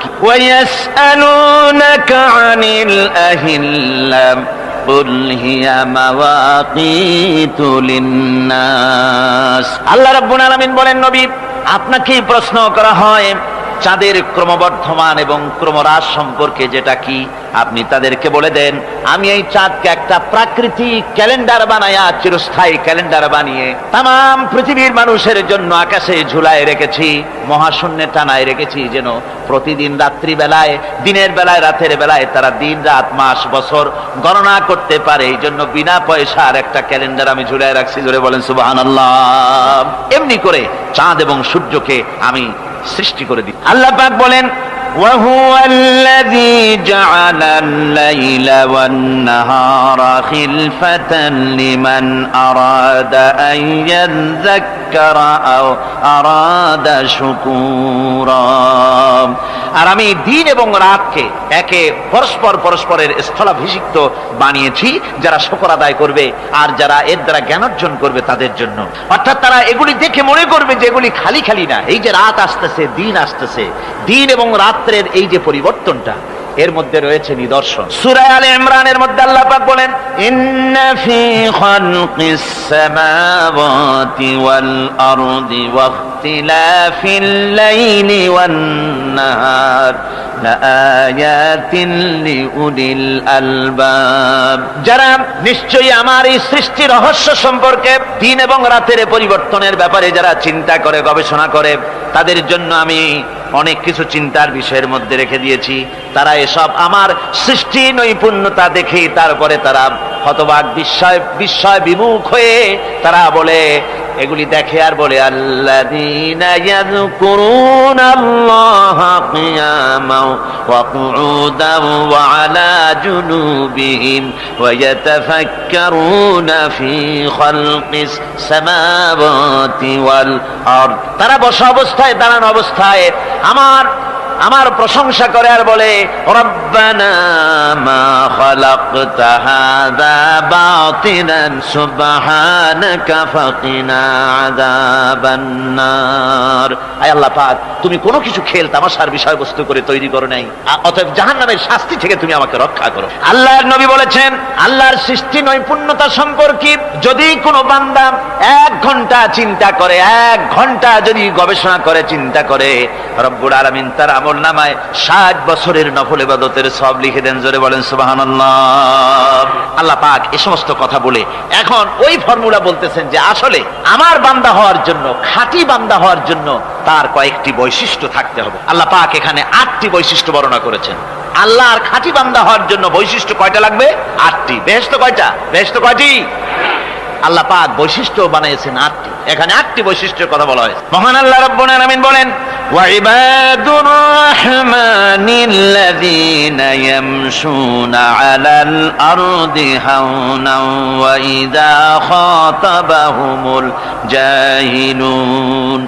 কি? ওয়ায়াসআলুনাকা আনিল আহিল্লাম কুল হিয়া মাওয়াকিতু লিন্নাস। আল্লাহ রাব্বুল আলামিন বলেন, নবী আপনাকে প্রশ্ন করা হয় চাঁদের ক্রমবর্ধমান এবং ক্রমহ্রাস সম্পর্কে, যেটা কি আপনি তাদেরকে বলে দেন আমি এই চাঁদকে একটা প্রাকৃতিক ক্যালেন্ডার বানায়া, চিরস্থায়ী ক্যালেন্ডার বানিয়ে তাম পৃথিবীর মানুষের জন্য আকাশে ঝুলায় রেখেছি, মহাশূন্যে টানায় রেখেছি, যেন প্রতিদিন রাত্রি বেলায়, দিনের বেলায়, রাতের বেলায় তারা দিন রাত মাস বছর গণনা করতে পারে। এই জন্য বিনা পয়সার একটা ক্যালেন্ডার আমি ঝুলায় রাখছি। জোরে বলেন সুবহানাল্লাহ। এমনি করে চাঁদ এবং সূর্যকে আমি সৃষ্টি করে দিই। আল্লাহ পাক বলেন, وَهُوَ الَّذِي جَعَلَ اللَّيْلَ وَالنَّهَارَ خِلْفَةً لِمَنْ أَرَادَ أَنْ يَذَّكَّرَ أَوْ أَرَادَ شُكُورًا। আর আমি দিন এবং রাতকে একে পরস্পরের স্থলাভিষিক্ত বানিয়েছি, যারা শুকর আদায় করবে আর যারা এর দ্বারা জ্ঞান অর্জন করবে তাদের জন্য। অর্থাৎ তারা এগুলি দেখে মনে করবে যে এগুলি খালি খালি না, এই যে রাত আসতেছে, দিন আসতেছে, দিন এবং রাত্রের এই যে পরিবর্তনটা, এর মধ্যে রয়েছে নিদর্শন। সূরা আলে ইমরানের মধ্যে আল্লাহ পাক বলেন, ইন্না ফি খালকিস সামাওয়াতি ওয়াল আরদি ওয়াখতিলাফিল লাইলি ওয়ান নাহার লাআয়াতিন লিউলিল আলবাব। যারা নিশ্চয়ই আমার এই সৃষ্টি রহস্য সম্পর্কে, দিন এবং রাতের পরিবর্তনের ব্যাপারে যারা চিন্তা করে, গবেষণা করে, তাদের জন্য আমি অনেক কিছু চিন্তার বিষয়ের মধ্যে রেখে দিয়েছি। তারা এসব আমার সৃষ্টি নৈপুণ্যতা দেখে তারপরে তারা হতবাক, বিস্ময় বিমুখ হয়ে তারা বলে, এগুলি দেখে আর বলে, আল্লাযীনা ইয়াযকুরুনাল্লাহা কিয়ামান ওয়া কুউদান ওয়া আলা জুনুবিহিম ওয়া ইয়াতাফাক্কারুনা ফি খালকিস সামাওয়াতি ওয়াল আরদ। তারা বসা অবস্থায়, দাঁড়ানো অবস্থায় আমার প্রশংসা করে আর বলে, রব্বানা মা খালাকতা হাযা বাতিলান সুবহানাকা ফাকিনা আযাবান নার। আয় আল্লাহ পাক, তুমি কোনো কিছু খেল তামাশার বিষয়বস্তু করে তৈরি করো নাই, অতএব জাহান্নামের শাস্তি থেকে তুমি আমাকে রক্ষা করো। আল্লাহর নবী বলেছেন, আল্লাহর সৃষ্টি নৈপুণ্যতা সম্পর্কে যদি কোনো বান্দা 1 ঘন্টা চিন্তা করে, 1 ঘন্টা যদি গবেষণা করে, চিন্তা করে, রব্বুল আলামিন তার আমল নামায় 60 বছরের নফল ইবাদতের সওয়াব লিখে দেন। জোরে বলেন সুবহানাল্লাহ। আল্লাহ পাক এই সমস্ত কথা বলে এখন ওই ফর্মুলা বলতেছেন যে আসলে আমার বান্দা হওয়ার জন্য, খাঁটি বান্দা হওয়ার জন্য তার কয়েকটি বৈশিষ্ট্য থাকতে হবে। আল্লাহ পাক এখানে 8টি বৈশিষ্ট্য বর্ণনা করেছেন। আল্লাহর খাঁটি বান্দা হওয়ার জন্য বৈশিষ্ট্য কয়টা লাগবে? 8টি। বেহেশত কয়টা? বেহেশত কয়টি? আল্লাহ পাক বৈশিষ্ট্য বানিয়েছেন 8টি। এখানে 8টি বৈশিষ্ট্যের কথা বলা হয়েছে। মহান আল্লাহ রাব্বুল আলামিন বলেন, ওয়াইবাদুর রাহমানিল্লাযীনা ইয়ামশুনা আলাল আরদি হাওনান ওয়া ইযা খাতাবাহুমুল জাহিলুন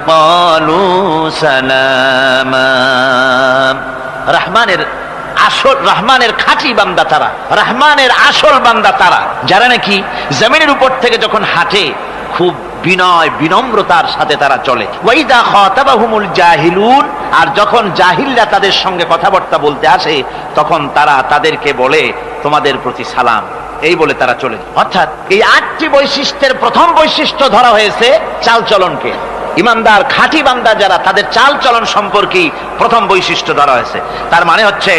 ক্বালু সালামা। রহমানের খাঁটি বান্দা তারা, রহমানের আসল বান্দা তারা, যারা নাকি জমিনের উপর থেকে যখন হাঁটে খুব বিনয় বিনম্রতার সাথে তারা চলে। ওয়াইদা খাতাবাহুমুল জাহিলুন, আর যখন জাহিলরা তাদের সঙ্গে কথাবার্তা বলতে আসে তখন তারা তাদেরকে বলে, তোমাদের প্রতি সালাম, এই বলে তারা চলে। অর্থাৎ এই 8টি বৈশিষ্ট্যের প্রথম বৈশিষ্ট্য ধরা হয়েছে চালচলনকে। ইমানদার খাঁটি বান্দা যারা, তাদের চাল চলন সম্পর্কে প্রথম বৈশিষ্ট্য ধরা হয়েছে। তার মানে হচ্ছে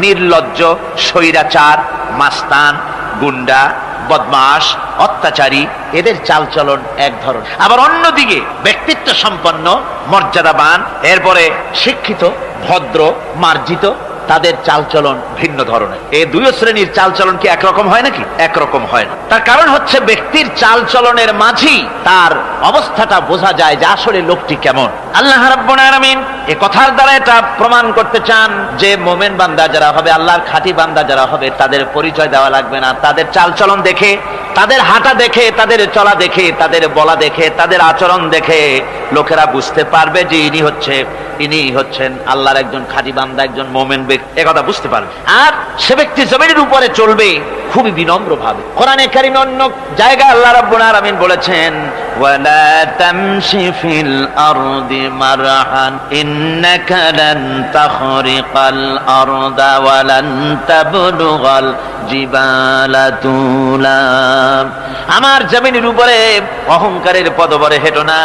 নির্লজ্জ, স্বৈরাচার, মাস্তান, গুন্ডা, বদমাশ, অত্যাচারী, এদের চালচলন এক ধরনের। আবার অন্যদিকে ব্যক্তিত্ব সম্পন্ন, মর্যাদাবান, এরপরে শিক্ষিত, ভদ্র, মার্জিত, তাদের চালচলন ভিন্ন ধরনের। এই 2 শ্রেণীর চালচলন কি একরকম হয় নাকি? একরকম হয় না। তার কারণ হচ্ছে ব্যক্তির চালচলনের মাঝেই তার অবস্থাটা বোঝা যায় যে আসলে লোকটি কেমন। আল্লাহ রাব্বুল আলামিন এই কথার দ্বারা এটা প্রমাণ করতে চান যে মোমেন বান্দা যারা হবে, আল্লাহর খাঁটি বান্দা যারা হবে, তাদের পরিচয় দেওয়া লাগবে না। তাদের চালচলন দেখে, তাদের হাঁটা দেখে, তাদের চলা দেখে, তাদের বলা দেখে, তাদের আচরণ দেখে লোকেরা বুঝতে পারবে যে ইনি হচ্ছেন আল্লাহর একজন খাঁটি বান্দা, একজন মোমেন ব্যক্তি, একথা বুঝতে পারবে। আর সে ব্যক্তি জমিনের উপরে চলবে খুবই বিনম্র ভাবে। কোরআনে কারীমে অন্য জায়গায় আল্লাহ রাব্বুল আলামিন বলেছেন, ওয়ালা তামশি ফিল আরদি মারহান ইন্নাকা লান তাখরিকাল আরদা ওয়া লান তাবলুগাল জিবালা তুলা। আমার জমিনের উপরে অহংকারের পদবরে হেঁটো না,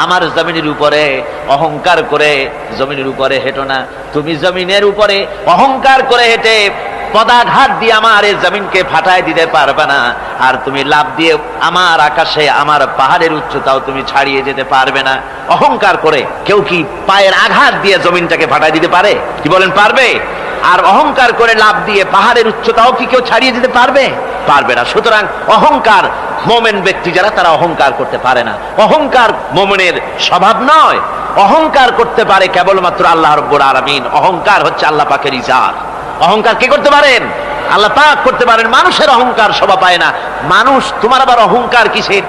আমার জমিনের উপরে অহংকার করে জমিনের উপরে হেঁটো না। তুমি জমিনের উপরে অহংকার করে হেঁটে পদাঘাত দিয়ে আমার এই জমিনকে ফাটায় দিতে পারবে না, আর তুমি লাফ দিয়ে আমার আকাশে আমার পাহাড়ের উচ্চতাও তুমি ছাড়িয়ে যেতে পারবে না। অহংকার করে কেউ কি পায়ের আঘাত দিয়ে জমিনটাকে ফাটায় দিতে পারে? কি বলেন, পারবে? আর অহংকার করে লাফ দিয়ে পাহাড়ের উচ্চতাও কি কেউ ছাড়িয়ে যেতে পারবে? পারবে না। সুতরাং অহংকার, মোমেন ব্যক্তি যারা, তারা অহংকার করতে পারে না। অহংকার মোমেনের স্বভাব নয়। অহংকার করতে পারে কেবলমাত্র আল্লাহ রাব্বুল আলামিন। অহংকার হচ্ছে আল্লাহ পাকের ইজাত। অহংকার কে করতে পারেন? আল্লাহ পাক করতে পারেন। মানুষের অহংকার শোভা পায় না। মানুষ, তোমার আবার অহংকার কিসের?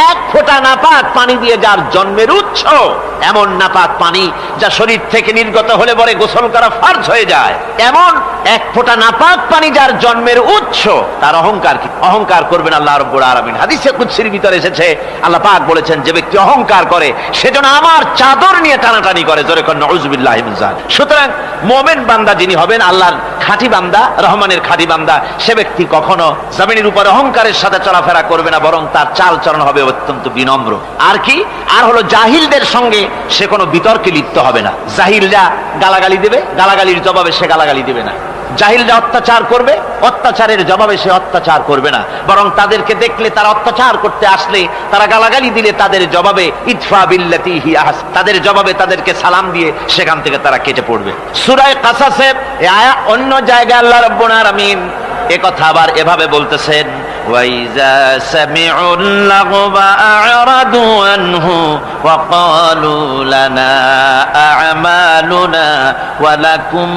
এক ফোঁটা নাপাক পানি দিয়ে যার জন্মের উৎস, এমন নাপাক পানি যা শরীর থেকে নির্গত হলে পরে গোসল করা ফরজ হয়ে যায়, এমন এক ফোঁটা নাপাক পানি যার জন্মের উৎস, তার অহংকার কি? অহংকার করবেন আল্লাহ রাব্বুল আলামিন। হাদিসে কুদসির ভিতরে এসেছে, আল্লাহ পাক বলেছেন, যে ব্যক্তি অহংকার করে সেজন্য আমার চাদর নিয়ে টানাটানি করে। জোরে কোন নাউযুবিল্লাহি মিন যালিক। সুতরাং মুমিন বান্দা যিনি হবেন, আল্লাহর খাঁটি বান্দা, রহমানের খাঁটি বান্দা, সে ব্যক্তি কখনো জমিনের উপর অহংকারের সাথে চলাফেরা করবে না, বরং তার চাল চলন হবে অত্যন্ত বিনম্র। আর কি? আর হলো জাহিলদের সঙ্গে সে কোনো বিতর্কে লিপ্ত হবে না। জাহিলরা গালাগালি দেবে, গালাগালির জবাবে সে গালাগালি দেবে না। জাহিলরা অত্যাচার করবে, অত্যাচারের জবাবে সে অত্যাচার করবে না, বরং তাদেরকে দেখলে, তারা অত্যাচার করতে আসলে, তারা গালাগালি দিলে তাদের জবাবে ইদফা বিল্লাতি হি আহসান, তাদের জবাবে তাদেরকে সালাম দিয়ে সেখান থেকে তারা কেটে পড়বে। সূরা কাসাসে অন্য জায়গায় আল্লাহ রাব্বুল আলামিন একথা আবার এভাবে বলতেছেন, ওয়াইজা সামিউল লাগবা আ'রাদু আনহু ওয়া ক্বালু লানা আ'মালুনা ওয়া লাকুম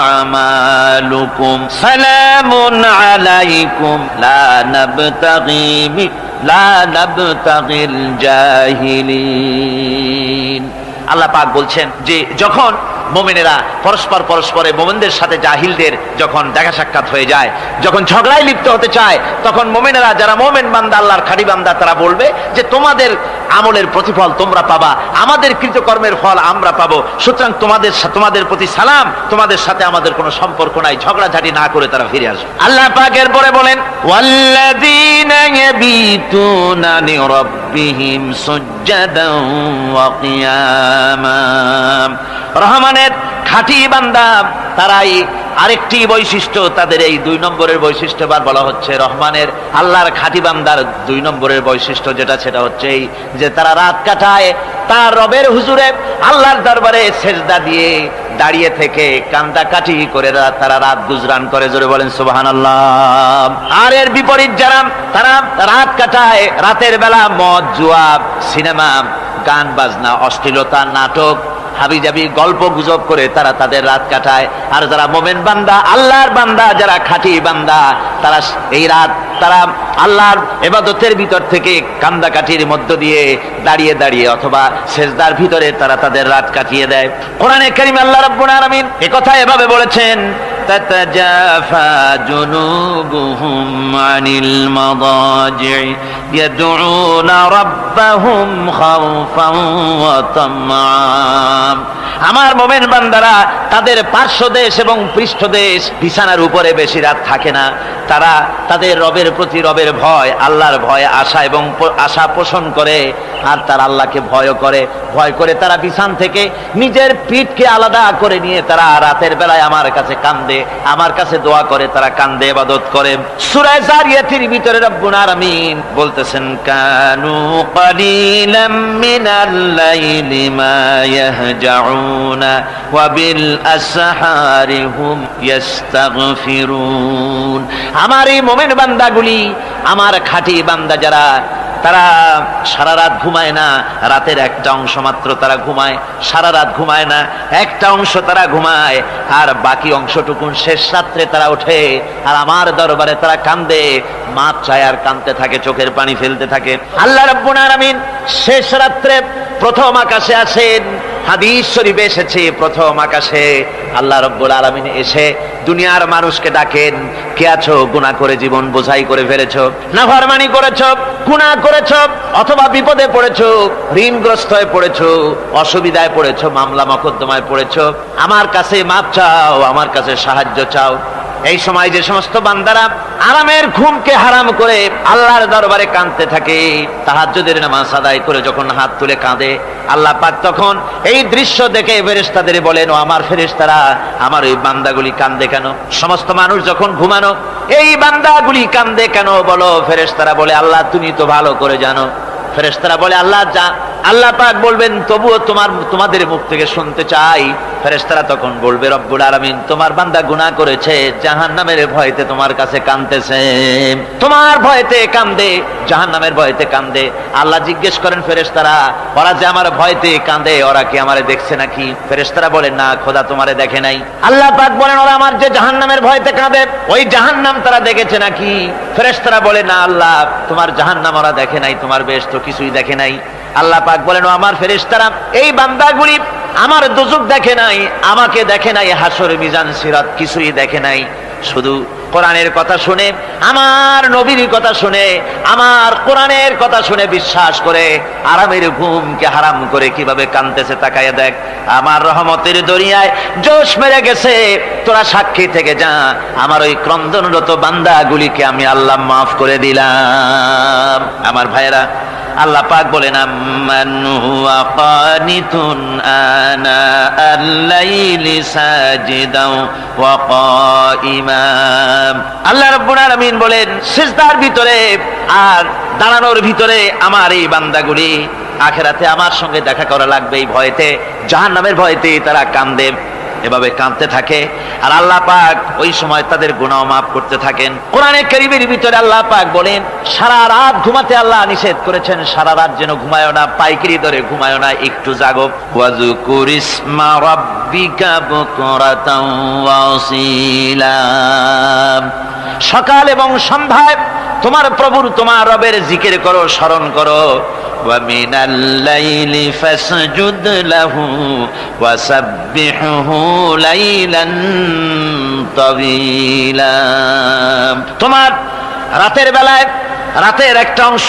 আ'মালুকুম সালামুন আলাইকুম লা নাবতাগিল জাহিলিন। আল্লাহ পাক বলছেন যে যখন মুমিনেরা পরস্পরে মুমিনদের সাথে জাহিলদের যখন দেখা সাক্ষাৎ হয়ে যায়, যখন ঝগড়ায় লিপ্ত হতে চায়, তখন মুমিনেরা, যারা মুমিন বান্দা, আল্লাহর খাঁটি বান্দা, তারা বলবে যে তোমাদের আমলের প্রতিফল তোমরা পাবা, আমাদের কৃতকর্মের ফল আমরা পাবো, সুতরাং তোমাদের প্রতি সালাম, তোমাদের সাথে আমাদের কোনো সম্পর্ক নাই। ঝগড়াঝাটি না করে তারা ফিরে আসবে। আল্লাহ পাক এরপরে বলেন, ওয়াল্লাযীনা ইয়াবিতুনা লিরাব্বিহিম সুজদান ওয়া কিয়ামা। রহমানের খাঁটি বান্দা তারাই আরেকটি বৈশিষ্ট্য, তাদের এই 2 নম্বরের বৈশিষ্ট্য বলা হচ্ছে। রহমানের, আল্লাহর খাঁটি বান্দার 2 নম্বরের বৈশিষ্ট্য যেটা, সেটা হচ্ছে এই যে তারা রাত কাটায় তার রবের হুজুরে, আল্লাহর দরবারে সেজদা দিয়ে দাঁড়িয়ে থেকে কান্দাকাটি করে তারা রাত গুজরান করে। জোরে বলেন সুবহানাল্লাহ। আর এর বিপরীত যারা, তারা রাত কাটায়, রাতের বেলা মদ, জুয়া, সিনেমা, গান বাজনা, অশ্লীলতা, নাটক, হাবিজাবি গল্প গুজব করে তারা তাদের রাত কাটায়। আর যারা মুমিন বান্দা, আল্লাহর বান্দা, যারা খাঁটি বান্দা, তারা এই রাত তারা আল্লাহর ইবাদতের ভিতর থেকে কান্দাকাটির মধ্য দিয়ে দাঁড়িয়ে দাঁড়িয়ে অথবা সেজদার ভিতরে তারা তাদের রাত কাটিয়ে দেয়। কোরআনে কারীমে আল্লাহ রাব্বুল আলামিন একথা এভাবে বলেছেন, তাতাজাফা জুনুবুহুম আনিল মাদাজি' ইয়াদউনা রাব্বাহুম খাওফান ওয়া তামআ। আমার মুমিন বান্দারা তাদের পার্শ্বদেশ এবং পৃষ্ঠদেশ বিছানার উপরে বেশি রাত থাকে না। তারা তাদের রবের প্রতি, রবের ভয়, আল্লাহর ভয়, আশা এবং আশা পোষণ করে। আর তারা আল্লাহকে ভয় করে তারা বিছান থেকে নিজের পিঠকে আলাদা করে নিয়ে তারা রাতের বেলায় আমার কাছে কান্দে, আমার কাছে দোয়া করে, তারা কান্দে, ইবাদত করে। সূরা যারিয়াতের ভিতরে রব্বুল আলামিন বলতেছেন, কানু কালিলাম মিনাল লাইলি মা ইয়াহজাউনা ওয়া বিল আসহারি হুম ইস্তাগফিরুন। আমার এই মুমিন বান্দাগুলি, আমার খাঁটি বান্দা যারা, তারা সারা রাত ঘুমায় না, রাতের একটা অংশ মাত্র তারা ঘুমায়, সারা রাত ঘুমায় না, একটা অংশ তারা ঘুমায়, আর বাকি অংশটুকুন শেষ রাত্রে তারা ওঠে আর আমার দরবারে তারা কান্দে, মাপ চায় আর কাঁদতে থাকে, চোখের পানি ফেলতে থাকে। আল্লাহ রাব্বুল আলামিন শেষ রাত্রে প্রথম আকাশে আসেন, হাদিস শরীফে এসেছে প্রথম আকাশে আল্লাহ রাব্বুল আলামিন এসে দুনিয়ার মানুষকে ডাকেন, কে আছো গুনাহ করে জীবন বোঝাই করে ফেলেছো, নাফরমানি করেছো, গুনাহ করেছো, অথবা বিপদে পড়েছো, ঋণগ্রস্ত হয়ে পড়েছো, অসুবিধায় পড়েছো, মামলা মকদ্দমায় পড়েছো, আমার কাছে মাপ চাও, আমার কাছে সাহায্য চাও। এই সময় যে সমস্ত বান্দারা আরামের ঘুমকে হারাম করে আল্লাহর দরবারে কাঁদতে থাকে, তাহাজ্জুদের নামাজ আদায় করে যখন হাত তুলে কাঁদে, আল্লাহ পাক তখন এই দৃশ্য দেখে ফেরেশতাদের বলেন, ও আমার ফেরেশতারা, আমার ওই বান্দাগুলি কাঁদে কেন? সমস্ত মানুষ যখন ঘুমানো, এই বান্দাগুলি কাঁদে কেন বলো? ফেরেশতারা বলে, আল্লাহ তুমি তো ভালো করে জানো। ফেরেশতারা বলে, আল্লাহ পাক বলবেন, তবুও তোমাদের মুখ থেকে শুনতে চাই। ফেরেশতারা তখন বলবে, রব্বুল আলামিন তোমার বান্দা গুনাহ করেছে, জাহান্নামের ভয়তে তোমার কাছে কাঁদতেছে, তোমার ভয়তে কাঁদে, জাহান্নামের ভয়তে কাঁদে। আল্লাহ জিজ্ঞেস করেন, ফেরেশতারা ওরা যে আমার ভয়তে কাঁদে, ওরা কি আমারে দেখছে নাকি? ফেরেশতারা বলেন, না খোদা তোমারে দেখে নাই। আল্লাহ পাক বলেন, ওরা আমার যে জাহান্নামের ভয়তে কাঁদে, ওই জাহান্নাম তারা দেখেছে নাকি? ফেরেশতারা বলে, না আল্লাহ তোমার জাহান্নাম ওরা দেখে নাই, তোমার বেহেশত কিছুই দেখে নাই। আল্লাহ পাক বলেন, ও আমার ফেরেশতারা, এই বান্দাগুলি আমার দোজখ দেখে নাই, আমাকে দেখে নাই, হাসর মিজান সিরাত কিছুই দেখে নাই, শুধু কোরআনের কথা শুনে, আমার নবীর কথা শুনে, আমার কোরআনের কথা শুনে বিশ্বাস করে আরামের ঘুমকে হারাম করে কিভাবে কাঁদতেছে তাকায় দেখ। আমার রহমতের দরিয়ায় জোশ মেরে গেছে, তোরা সাক্ষী থেকে যা, আমার ওই ক্রন্দনরত বান্দাগুলিকে আমি আল্লাহ মাফ করে দিলাম। আমার ভাইয়েরা, আল্লাহ পাক বলেন, আম্মান হুয়া কানিতুন আনা আল-লাইলি সাজিদাও ওয়া কাইমান। আল্লাহ রাব্বুল আলামিন বলেন, সিজদার ভিতরে আর দাঁড়ানোর ভিতরে আমার এই বান্দাগুলি আখিরাতে আমার সঙ্গে দেখা করা লাগবে এই ভয়তে, জাহান্নামের ভয়তে তারা কাঁদে, এভাবে কাঁদতে থাকে। আর আল্লাহ পাক ওই সময় তাদের গুনাহ মাফ করতে থাকেন। কোরআনে কারীমের ভিতরে আল্লাহ পাক বলেন, সারা রাত ঘুমাতে আল্লাহ নিষেধ করেছেন, সারা রাত যেন ঘুমায়ো না, পাইকারি দরে ঘুমায়ো না, একটু জাগো। ওয়াজকুর ইসমা রাব্বিকা বুকরাতাও ওয়া আসীলা। সকাল এবং সন্ধ্যায় তোমার প্রভুর, তোমার রবের জিকির করো, স্মরণ করো। وَمِنَ اللَّيْلِ فَاسْجُدْ لَهُ وَسَبِّحْهُ لَيْلًا طَوِيلًا। তোমার রাতের বেলায় রাতের একটা অংশ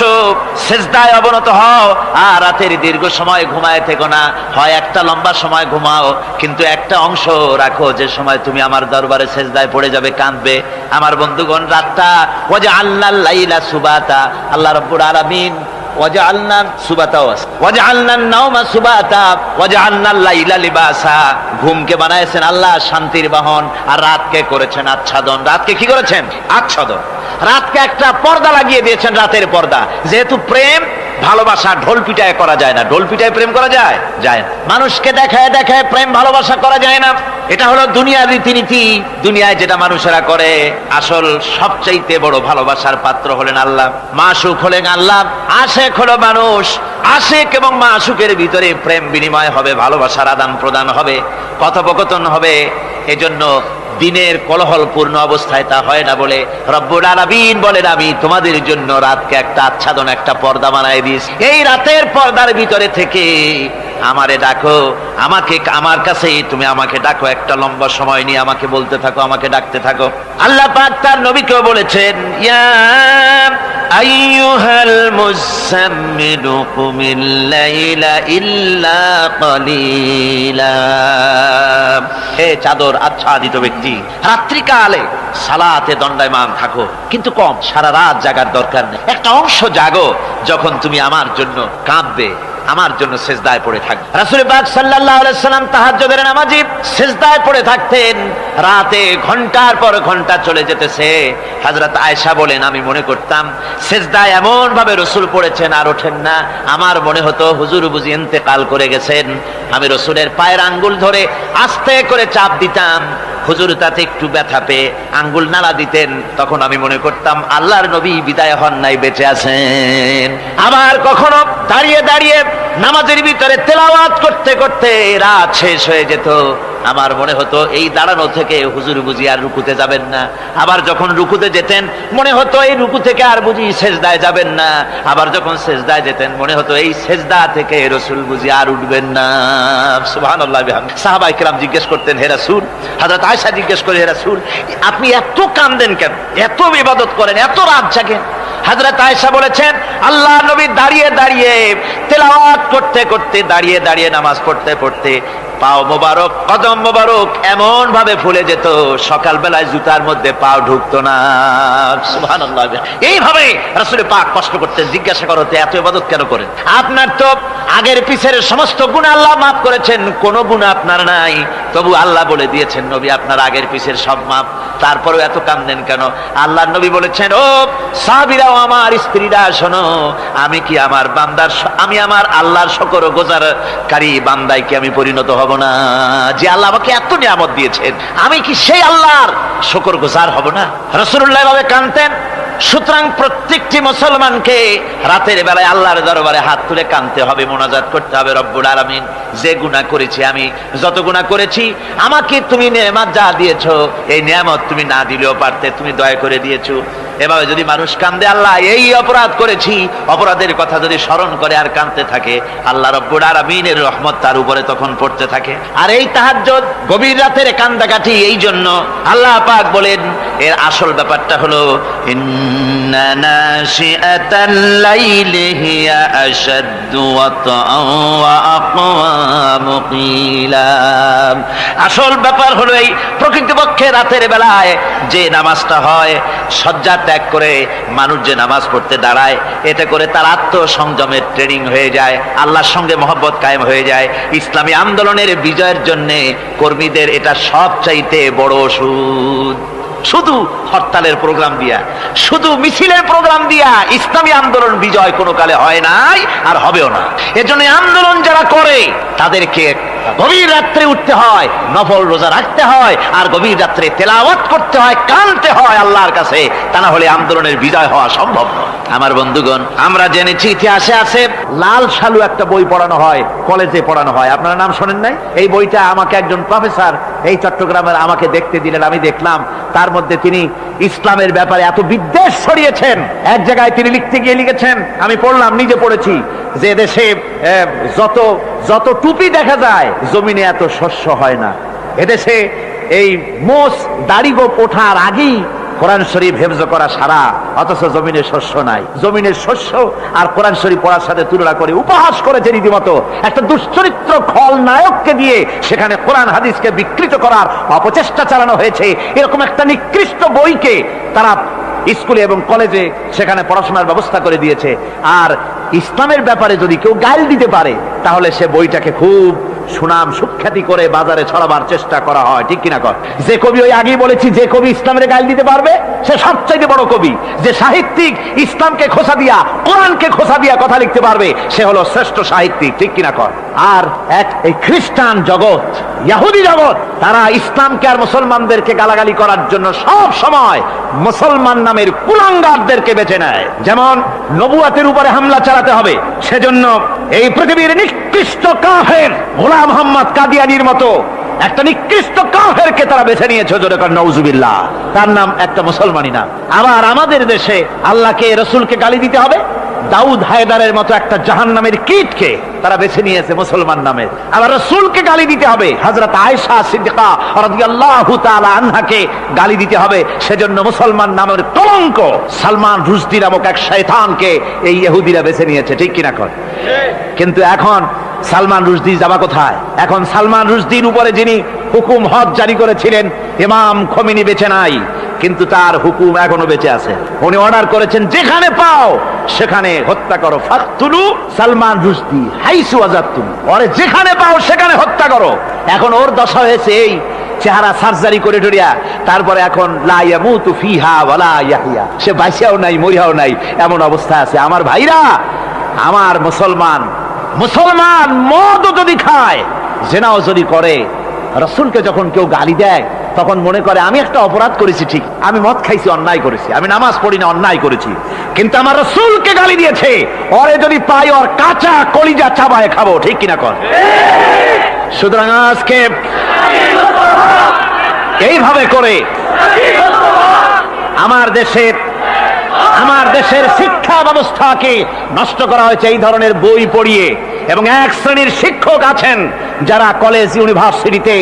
সেজদায় অবনত হও, আর রাতের দীর্ঘ সময় ঘুমায় থেকো না, হয় একটা লম্বা সময় ঘুমাও, কিন্তু একটা অংশ রাখো যে সময় তুমি আমার দরবারে সেজদায় পড়ে যাবে, কাঁদবে। আমার বন্ধুগণ, রাতটা ওয়াজআলনাল লাইলা সুবাতা, আল্লাহ রাব্বুল আলামিন ওয়াজআলনা সুবাতা ওয়াজআলনান নাওমা সুবাতা ওয়াজআলনাল লাইলা লিবাসা, ঘুমকে বানায়ছেন আল্লাহ শান্তির বাহন, আর রাতকে করেছেন আচ্ছাদন। রাতকে কি করেছেন? আচ্ছাদন। রাতকে একটা পর্দা লাগিয়ে দিয়েছেন, রাতের পর্দা। যেহেতু প্রেম ভালোবাসা ঢোল পিটায় করা যায় না, ঢোল পিটায় প্রেম করা যায় যায় না, মানুষকে দেখায় দেখায় প্রেম ভালোবাসা করা যায় না। এটা হলো দুনিয়ার রীতিনীতি, দুনিয়ায় যেটা মানুষেরা করে। আসল সবচাইতে বড় ভালোবাসার পাত্র হলেন আল্লাহ, মাসুক হলেন আল্লাহ, আশেক হলো মানুষ। আশেক এবং মাসুকের ভিতরে প্রেম বিনিময় হবে, ভালোবাসার আদান প্রদান হবে, কথোপকথন হবে। এজন্য দিনের কোলাহলপূর্ণ অবস্থায় তা হয় না বলে রব্বুল আলামিন বলেন, আমি তোমাদের জন্য রাতকে একটা আচ্ছাদন, একটা পর্দা বানায় দিয়েছি। এই রাতের পর্দার ভিতরে থেকে আমারে ডাকো, আমাকে আমার কাছে তুমি আমাকে ডাকো, একটা লম্বা সময় নিয়ে আমাকে বলতে থাকো, আমাকে ডাকতে থাকো। আল্লাহ পাক তার নবীকেও বলেছেন, ইয়া আইয়ুহাল মুযাম্মিলু কুমিল লাইলা ইল্লা কালিলা। হে চাদর আচ্ছাদিত ব্যক্তি, রাত্রিকালে সালাতে দণ্ডায়মান থাকো, কিন্তু কম, সারা রাত জাগার দরকার নেই। একটা অংশ জাগো, যখন তুমি আমার জন্য কাঁদবে, আমার জন্য সিজদায় পড়ে থাকবে। রাসূল পাক সাল্লাল্লাহু আলাইহি সাল্লাম তাহাজ্জুদের নামাজে সিজদায় পড়ে থাকতেন, রাতে ঘন্টার পর ঘন্টা চলে যেতেছে। হযরত আয়েশা বলেন, আমি মনে করতাম সিজদায় এমন ভাবে রাসূল পড়েছেন আর ওঠেন না, আমার মনে হতো হুজুর বুঝি ইন্তেকাল করে গেছেন। আমি রাসূলের পায়ের আঙ্গুল ধরে আস্তে করে চাপ দিতাম, হুজুর তাতে একটু ব্যথা পেয়ে আঙ্গুল নাড়া দিতেন, তখন আমি মনে করতাম আল্লাহর নবী বিদায় হন নাই, বেঁচে আছেন। আবার কখনো দাঁড়িয়ে দাঁড়িয়ে নামাজের ভিতরে তেলাওয়াত করতে করতে রাত শেষ হয়ে যেত, আমার মনে হতো এই দাঁড়ানো থেকে হুজুর বুঝি আর রুকুতে যাবেন না। আবার যখন রুকুতে যেতেন মনে হতো এই রুকু থেকে আর বুঝি সেজদায় যাবেন না। আবার যখন সেজদায় যেতেন মনে হতো এই সেজদা থেকে রাসূল বুঝি আর উঠবেন না। সুবহানাল্লাহ। সাহাবায়ে কেরাম জিজ্ঞেস করতেন, হে রাসূল, হযরত আয়েশা জিজ্ঞেস করে, হে রাসূল, আপনি এত কাঁদেন কেন, এত ইবাদত করেন, এত রাত জাগেন? হযরত আয়েশা বলেছেন, আল্লাহর নবী দাঁড়িয়ে দাঁড়িয়ে তেলাওয়াত করতে করতে, দাঁড়িয়ে দাঁড়িয়ে নামাজ পড়তে পড়তে পাও মোবারক, কদম মোবারক এমন ভাবে ফুলে যেত, সকালবেলায় জুতার মধ্যে পাও ঢুকতো না। সুবহানাল্লাহ। এইভাবে রাসূল পাক কষ্ট করতেন। জিজ্ঞাসা করতে এত ইবাদত কেন করেন? আপনার তো আগের পিছের সমস্ত গুনাহ আল্লাহ মাফ করেছেন, কোনো গুনাহ আপনার নাই। তবু আল্লাহ বলে দিয়েছেন, নবী আপনার আগের পিছের সব মাফ, তারপরেও এত কাঁদেন কেন? আল্লাহর নবী বলেছেন, ও সাহাবীরা, আমার স্ত্রীরা, শোনো, আমি কি আমার বান্দার, আমি আমার আল্লাহর শুকরগুজারকারী বান্দায় কি আমি পরিণত হব না? যে আল্লাহ আমাকে এত নিয়ামত দিয়েছেন, আমি কি সেই আল্লাহর শুকরগুজার হব না? রাসূলুল্লাহ ভাবে কাঁদতেন। সুতরাং প্রত্যেকটি মুসলমানকে রাতের বেলায় আল্লাহর দরবারে হাত তুলে কাঁদতে হবে, মোনাজাত করতে হবে, রব্বুল আলামিন, যে গুনাহ করেছি, আমি যত গুনাহ করেছি, আমাকে তুমি নেয়ামত যা দিয়েছো, এই নেয়ামত তুমি না দিলেও পারতে, তুমি দয়া করে দিয়েছো। এভাবে যদি মানুষ কান্দে, আল্লাহ এই অপরাধ করেছি, অপরাধের কথা যদি স্মরণ করে আর কাঁদতে থাকে, আল্লাহ রব্বুল আলামিনের রহমত তার উপরে তখন পড়তে থাকে। আর এই তাহাজ্জুদ, গভীর রাতের কান্দাকাটি, এই জন্য আল্লাহ পাক বলেন, এর আসল ব্যাপারটা হলো, ইন্না নাশিআতাল লাইলি হিয়া আশাদ্দু ওয়াতআন ওয়া আকওয়ামু কিলা। আসল ব্যাপার হলো এই প্রকৃতপক্ষে রাতের বেলায় যে নামাজটা হয়, শয্যা ত্যাগ করে মানুষ যে নামাজ পড়তে দাঁড়ায়, এতে করে তার আত্মসংযমের ট্রেনিং হয়ে যায়, আল্লাহর সঙ্গে মহব্বত কায়েম হয়ে যায়। ইসলামী আন্দোলনের বিজয়ের জন্য কর্মীদের এটা সবচাইতে বড় ওষুধ। শুধু হরতালের প্রোগ্রাম দিয়া, শুধু মিছিলের প্রোগ্রাম দিয়া ইসলামী আন্দোলন বিজয় কোনো কালে হয় নাই, আর হবেও না। এজন্য আন্দোলন যারা করে তাদেরকে গভীর রাত্রে উঠতে হয়, নফল রোজা রাখতে হয়, আর গভীর রাত্রে তেলাওয়াত করতে হয়, কানতে হয় আল্লাহর কাছে, তা না হলে আন্দোলনের বিজয় হওয়া সম্ভব নয়। আমার বন্ধুগণ, আমরা জেনেছি ইতিহাসে আছে, লাল সালু একটা বই পড়ানো হয়, কলেজে পড়ানো হয়, আপনারা নাম শোনেন নাই? এই বইটা আমাকে একজন প্রফেসর এই চট্টগ্রামের আমাকে দেখতে দিলেন, আমি দেখলাম। তার মধ্যে তিনি ইসলামের ব্যাপারে এত বিদ্বেষ ছড়িয়েছেন। এক জায়গায় তিনি লিখতে গিয়ে লিখেছেন, আমি পড়লাম, নিজে পড়েছি, যে দেশে যত যত টুপি দেখা যায়, জমিনে এত শস্য হয় না। এদেশে এই মোষ দাড়ি গোঁফ ওঠার আগেই কোরআন শরীফ হেফজ করা সারা, অথচ জমিনে শস্য নাই। জমিনের শস্য আর কোরআন শরীফ পড়ার সাথে তুলনা করে উপহাস করেছে রীতিমতো। একটা দুশ্চরিত্র খলনায়ককে দিয়ে সেখানে কোরআন হাদিসকে বিকৃত করার অপচেষ্টা চালানো হয়েছে। এরকম একটা নিকৃষ্ট বইকে তারা স্কুলে এবং কলেজে সেখানে পড়াশোনার ব্যবস্থা করে দিয়েছে। আর ইসলামের ব্যাপারে যদি কেউ গাল দিতে পারে, তাহলে সে বইটাকে খুব সুনাম সুখ্যাতি করে বাজারে ছড়াবার চেষ্টা করা হয়, ঠিক কিনা কর? যে কবি, ওই আগেই বলেছি, যে কবি ইসলামের গাল দিতে পারবে সে সবচাইতে বড় কবি। যে সাহিত্যিক ইসলামকে খোসা দিয়া, কোরআনকে খোসা দিয়া কথা লিখতে পারবে, সে হলো শ্রেষ্ঠ সাহিত্যিক, ঠিক কিনা কর? আর এই খ্রিস্টান জগৎ, ইহুদি জগৎ, তারা ইসলামকে আর মুসলমানদেরকে গালাগালি করার জন্য সব সময় মুসলমান নামের কুলাঙ্গারদেরকে বেছে নেয়। যেমন নবুয়াতের উপরে হামলা চালাতে হবে, সেজন্য এই পৃথিবীর নিকৃষ্ট কাফের গোলাম মোহাম্মদ কাদিয়ানির মতো একটা নিকৃষ্ট কাফেরকে তারা বেছে নিয়েছে, জোরে কর নাউজুবিল্লাহ। তার নাম একটা মুসলমানই না। আবার আমাদের দেশে আল্লাহকে, রসুলকে গালি দিতে হবে, দাউদ হায়দারের মতো একটা জাহান্নামের কীটকে তারা বেছে নিয়েছে মুসলমান নামের। আবার রাসূলকে গালি দিতে হবে, হযরত আয়েশা সিদ্দিকা রাদিয়াল্লাহু তাআলা আনহাকে গালি দিতে হবে, সেজন্য মুসলমান নামের কলঙ্ক সালমান রুশদি নামক এক শয়তানকে এই ইহুদিরা বেছে নিয়েছে, ঠিক কিনা কর? কিন্তু এখন সালমান রুশদি যাবা কোথায়? এখন সালমান রুশদির উপরে যিনি হুকুম হজ জারি করেছিলেন, ইমাম খোমেনি বেঁচে নাই, কিন্তু তার হুকুম এখনো বেঁচে আছে। উনি অর্ডার করেছেন, যেখানে পাও সেখানে হত্যা করো, ফাকতুলু সালমান রুশদি হাইসু ওয়াজাদতুম, ওরে যেখানে পাও সেখানে হত্যা করো। এখন ওর দশা হয়েছে এই, চেহারা সার্জারি করে টরিয়া, তারপরে এখন লা ইয়ামুতু ফিহা ওয়ালা ইয়াহইয়া, সে বাঁচিয়াও নাই মরিয়াও নাই, এমন অবস্থা আছে। আমার ভাইরা, আমার মুসলমান মদও যদি খায়, জিনাও যদি করে, রাসূলকে যখন কেউ গালি দেয়, তখন মনে করে আমি একটা অপরাধ করেছি, ঠিক, আমি মদ খাইছি, অন্যায় করেছি, আমি নামাজ পড়ি না, অন্যায় করেছি, কিন্তু আমার রাসূলকে গালি দিয়েছে, ওরে যদি পাই ওর কাঁচা কলিজা চাবায় খাবো, ঠিক কিনা কর? সুতরাং আজকে এইভাবে করে আমার দেশের শিক্ষা ব্যবস্থাকে নষ্ট করা হয়েছে এই ধরনের বই পড়িয়ে। এবং এক শ্রেণীর শিক্ষক আছেন যারা কলেজ ইউনিভার্সিটিতে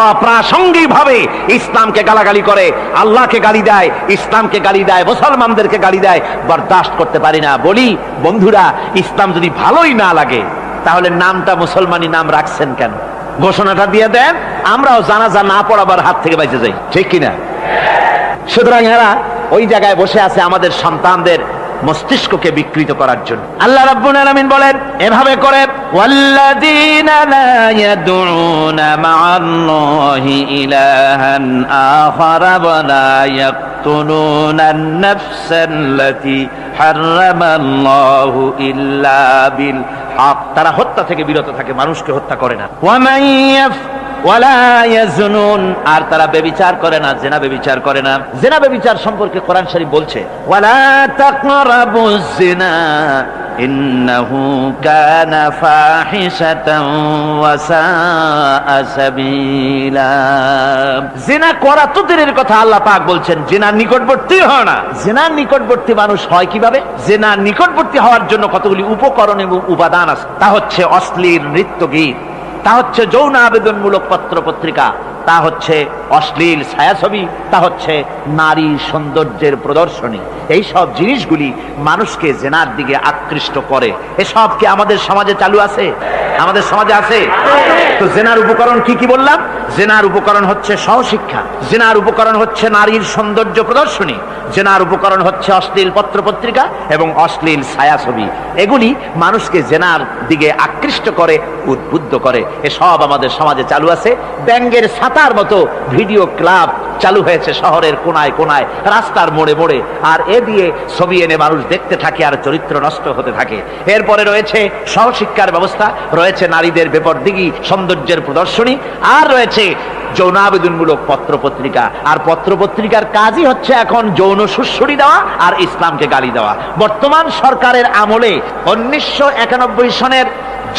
অপ্রাসঙ্গিক ভাবে ইসলামকে গালাগালি করে, আল্লাহকে গালি দেয়, ইসলামকে গালি দেয়, মুসলমানদেরকে গালি দেয়। বরদাস্ত করতে পারি না। বলি বন্ধুরা, ইসলাম যদি ভালোই না লাগে তাহলে নামটা মুসলমানি নাম রাখছেন কেন? ঘোষণাটা দিয়ে দেন, আমরাও জানাজা না পড়াবার হাত থেকে বেঁচে যাই, ঠিক কিনা? সুতরাং এরা ওই জায়গায় বসে আছে আমাদের সন্তানদের মস্তিষ্ককে বিকৃত করার জন্য। আল্লাহ রাব্বুল আলামিন বলেন এভাবে করে, ওয়াল্লাযীনা লা ইয়াদউনা মা'আল্লাহি ইলাহান আখারা ওয়া লা ইয়াকতুলুনান নাফসাল্লাতী হারামাল্লাহু ইল্লা বিল হক। তারা হত্যা থেকে বিরত থাকে, মানুষকে হত্যা করে না। ওয়া মান ওয়ালা ইয়াজনুন, আর তারা ব্যভিচার করে না, জিনা ব্যভিচার করে না। জিনা ব্যভিচার সম্পর্কে কোরআন শরীফ বলছে, ওয়ালা তাকরাবুজ জিনা ইন্নাহু কানা ফাহিশাতান ওয়া সাআ সাবিলা। জিনা করা তো দূরের কথা, আল্লাহ পাক বলছেন জিনার নিকটবর্তী হয় না। জিনার নিকটবর্তী মানুষ হয় কিভাবে? জিনার নিকটবর্তী হওয়ার জন্য কতগুলি উপকরণ এবং উপাদান আছে। তা হচ্ছে অশ্লীল নৃত্য গীত, তা হচ্ছে যৌন আবেদনমূলক পত্র পত্রিকা, তা হচ্ছে অশ্লীল ছায়াছবি, তা হচ্ছে নারী সৌন্দর্যের প্রদর্শনী। এই সব জিনিসগুলি মানুষকে জেনার দিকে আকৃষ্ট করে। এসব কি আমাদের সমাজে চালু আছে? আমাদের সমাজে আছে? তো জেনার উপকরণ কি কি বললাম? জেনার উপকরণ হচ্ছে সহশিক্ষা, জেনার উপকরণ হচ্ছে নারীর সৌন্দর্য প্রদর্শনী, জেনার উপকরণ হচ্ছে অশ্লীল পত্র পত্রিকা এবং অশ্লীল ছায়াছবি। এগুলি মানুষকে জেনার দিকে আকৃষ্ট করে, উদ্বুদ্ধ করে। এসব আমাদের সমাজে চালু আছে। ব্যাঙ্গের ছাতার মতো ভিডিও ক্লাব চালু হয়েছে শহরের কোনায় কোনায়, রাস্তার মোড়ে মোড়ে। আর এ দিয়ে ছবি এনে মানুষ দেখতে থাকে আর চরিত্র নষ্ট হতে থাকে। এরপরে রয়েছে সহশিক্ষার ব্যবস্থা, রয়েছে নারীদের বেপরদিগি সৌন্দর্যের প্রদর্শনী, আর রয়েছে যৌন আবেদনমূলক পত্র পত্রিকা। আর পত্র পত্রিকার কাজই হচ্ছে এখন যৌন সুশ্রুতি দেওয়া আর ইসলামকে গালি দেওয়া। বর্তমান সরকারের আমলে 1991 সনের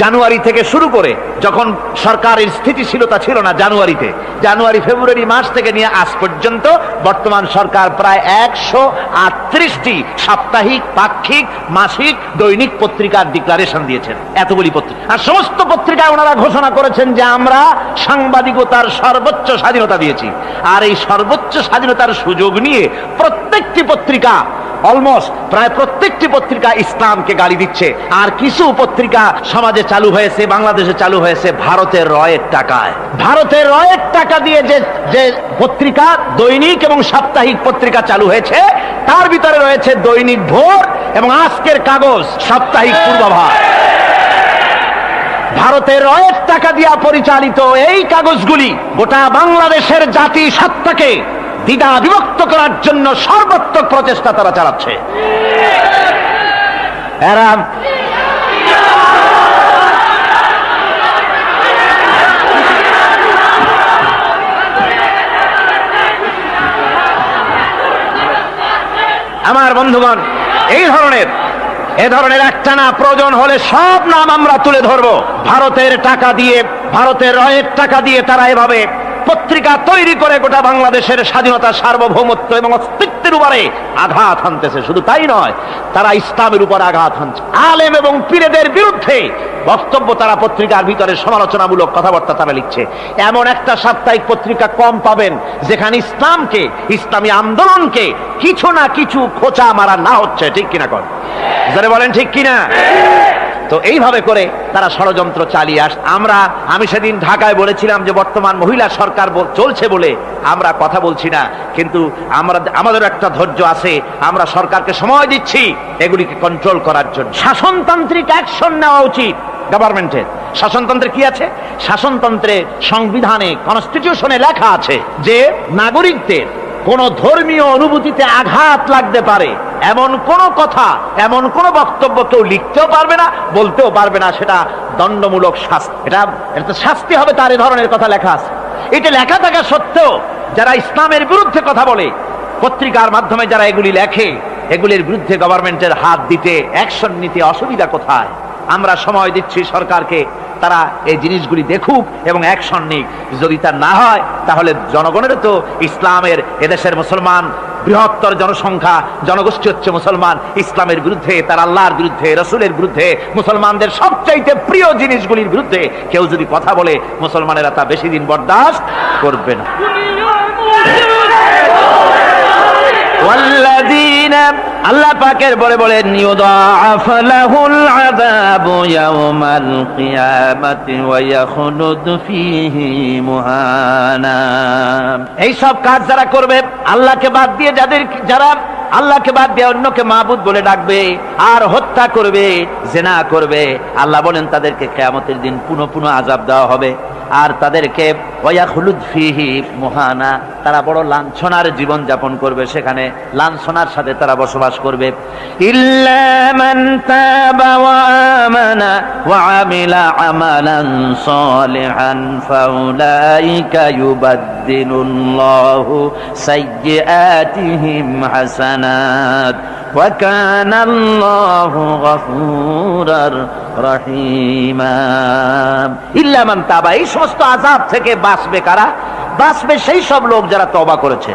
জানুয়ারি থেকে শুরু করে, যখন সরকারের স্থিতিশীলতা ছিল না, জানুয়ারি ফেব্রুয়ারি মাস থেকে নিয়ে আজ পর্যন্ত বর্তমান সরকার প্রায় 138টি সাপ্তাহিক, পাক্ষিক, মাসিক, দৈনিক পত্রিকার ডিক্লারেশন দিয়েছেন। এতগুলি পত্রিকা, আর সমস্ত পত্রিকায় ওনারা ঘোষণা করেছেন যে আমরা সাংবাদিকতার সর্বোচ্চ স্বাধীনতা দিয়েছি। আর এই সর্বোচ্চ স্বাধীনতার সুযোগ নিয়ে প্রত্যেকটি পত্রিকা, অলমোস্ট প্রায় প্রত্যেকটি পত্রিকা ইসলামকে গালি দিচ্ছে। আর কিছু পত্রিকা সমাজে চালু হয়েছে, বাংলাদেশে চালু হয়েছে ভারতের রয়ের টাকায়। ভারতের রয়ের টাকা দিয়ে যে পত্রিকা, দৈনিক এবং সাপ্তাহিক পত্রিকা চালু হয়েছে, তার ভিতরে রয়েছে দৈনিক ভোর এবং আজকের কাগজ, সাপ্তাহিক পূর্বাভাস। ভারতের রয়ের টাকা দিয়া পরিচালিত এই কাগজগুলি গোটা বাংলাদেশের জাতি সত্তাকে দ্বিধা বিভক্ত করার জন্য সর্বাত্মক প্রচেষ্টা তারা চালাচ্ছে। এরা আমার বন্ধুগণ, এ ধরনের একটানা প্রয়োজন হলে সব নাম আমরা তুলে ধরবো। ভারতের টাকা দিয়ে, ভারতের রয়ের টাকা দিয়ে তারা এভাবে পত্রিকা তৈরি করে গোটা বাংলাদেশের স্বাধীনতা, সার্বভৌমত্ব এবং অস্তিত্বের উপরে আঘাত হানতেছে। শুধু তাই নয়, তারা ইসলামের উপর আঘাত হানছে। আলেম এবং পীরদের বিরুদ্ধে বক্তব্য তারা পত্রিকার ভিতরে সমালোচনামূলক কথাবার্তা তারা লিখছে। এমন একটা সাপ্তাহিক পত্রিকা কম পাবেন যেখানে ইসলামকে, ইসলামী আন্দোলনকে কিছু না কিছু খোঁচা মারা না হচ্ছে, ঠিক কিনা? কর যারা বলেন ঠিক কিনা? তো এইভাবে করে তারা ষড়যন্ত্র চালিয়ে আমি সেদিন ঢাকায় বলেছিলাম যে বর্তমান মহিলা সরকার চলছে বলে আমরা কথা বলছি না, কিন্তু আমাদের একটা ধৈর্য আছে। আমরা সরকারকে সময় দিচ্ছি এগুলিকে কন্ট্রোল করার জন্য। শাসনতান্ত্রিক অ্যাকশন নেওয়া উচিত গভর্নমেন্টের। শাসনতন্ত্রে কি আছে? শাসনতন্ত্রে, সংবিধানে, কনস্টিটিউশনে লেখা আছে যে নাগরিকদের কোন ধর্মীয় অনুভূতিতে আঘাত লাগতে পারে এমন কোন কথা, এমন কোন বক্তব্য কেউ লিখতেও পারবে না, বলতেও পারবে না। সেটা দণ্ডমূলক শাস্তি, এটা শাস্তি হবে তার। এ ধরনের কথা লেখা আছে। এটা লেখা থাকা সত্ত্বেও যারা ইসলামের বিরুদ্ধে কথা বলে, পত্রিকার মাধ্যমে যারা এগুলি লেখে, এগুলির বিরুদ্ধে গভর্নমেন্টের হাত দিতে, অ্যাকশন নিতে অসুবিধা কোথায়? আমরা সময় দিচ্ছি সরকারকে, তারা এই জিনিসগুলি দেখুক এবং অ্যাকশন নিক। যদি তা না হয় তাহলে জনগণের তো ইসলামের, এদেশের মুসলমান বৃহত্তর জনসংখ্যা জনগোষ্ঠী হচ্ছে মুসলমান, ইসলামের বিরুদ্ধে, তার আল্লাহর বিরুদ্ধে, রসুলের বিরুদ্ধে, মুসলমানদের সবচাইতে প্রিয় জিনিসগুলির বিরুদ্ধে কেউ যদি কথা বলে, মুসলমানেরা তা বেশি দিন বরদাস্ত করবে না। আল্লাহ পাকের বলে বলেন ইউদাআফ লাহুল আযাবু ইয়াওমাল কিয়ামাতি ওয়া ইয়াখলুদ ফীহি মুহানা। এই সব কাজ যারা করবে, আল্লাহকে বাদ দিয়ে যারা আল্লাহকে বাদ দিয়ে অন্যকে মাবুদ বলে ডাকবে আর হত্যা করবে, জিনা করবে, আল্লাহ বলেন তাদেরকে কিয়ামতের দিন পুনঃ পুনঃ আযাব দেওয়া হবে। আর তাদেরকে ওয়ায়াখলুদ ফীহি মুহানা, তারা বড় লাঞ্ছনার জীবন যাপন করবে, সেখানে লাঞ্ছনার সাথে তারা বসবাস করবে। ইল্লা মান তাবা ওয়া আমানা ওয়া আমিলা আমালান সালিহান ফাউলাইকা ইউবাদদিলুল্লাহু সাইয়্যাতিহিম হাসানাত ওয়া কানা আল্লাহু গফুরার রহিমা। ইল্লা মান তাবা, এই সমস্ত আযাব থেকে বাঁচবে কারা? বাঁচবে সেই সব লোক যারা তওবা করেছে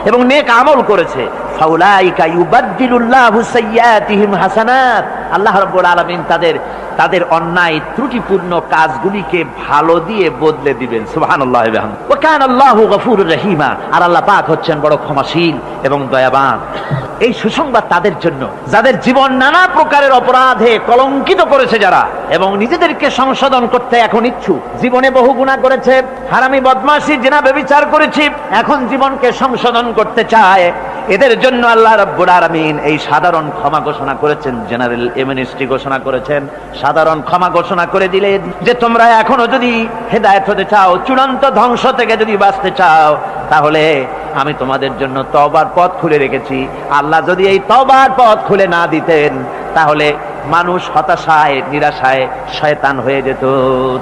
এবং নেক আমল করেছে। ফাউলাইকা ইউবাদদিলুল্লাহু সাইয়্যাতিহিম হাসানাত, আল্লাহ রাব্বুল আলামিন তাদের অন্যায় ত্রুটিপূর্ণ কাজগুলিকে ভালো দিয়ে বদলে দিবেন। সুবহানাল্লাহি ওয়া বিহামদিহি। ওয়া কানা আল্লাহু গফুরুর রহিমা, আর আল্লাহ পাক হচ্ছেন বড় ক্ষমাশীল এবং দয়াবান। এই সুসংবাদ তাদের জন্য যাদের জীবন নানা প্রকারের অপরাধে কলঙ্কিত করেছে যারা, এবং নিজেদেরকে সংশোধন করতে এখন ইচ্ছুক। জীবনে বহু গুনাহ করেছে, হারামি, বদমাশি, জিনা, ব্যভিচার করেছি, এখন জীবনকে সংশোধন করতে চায়। এদের জন্য আল্লাহ রাব্বুল আলামিন এই সাধারণ ক্ষমা ঘোষণা করেছেন, জেনারেল এমনেস্টি ঘোষণা করেছেন। সাধারণ ক্ষমা ঘোষণা করে দিলেন যে তোমরা এখনো যদি হেদায়েত হতে চাও, চূড়ান্ত ধ্বংস থেকে যদি বাঁচতে চাও, তাহলে আমি তোমাদের জন্য তওবার পথ খুলে রেখেছি। আল্লাহ যদি এই তওবার পথ খুলে না দিতেন, তাহলে মানুষ হতাশায়, নিরাশায় শয়তান হয়ে যেত।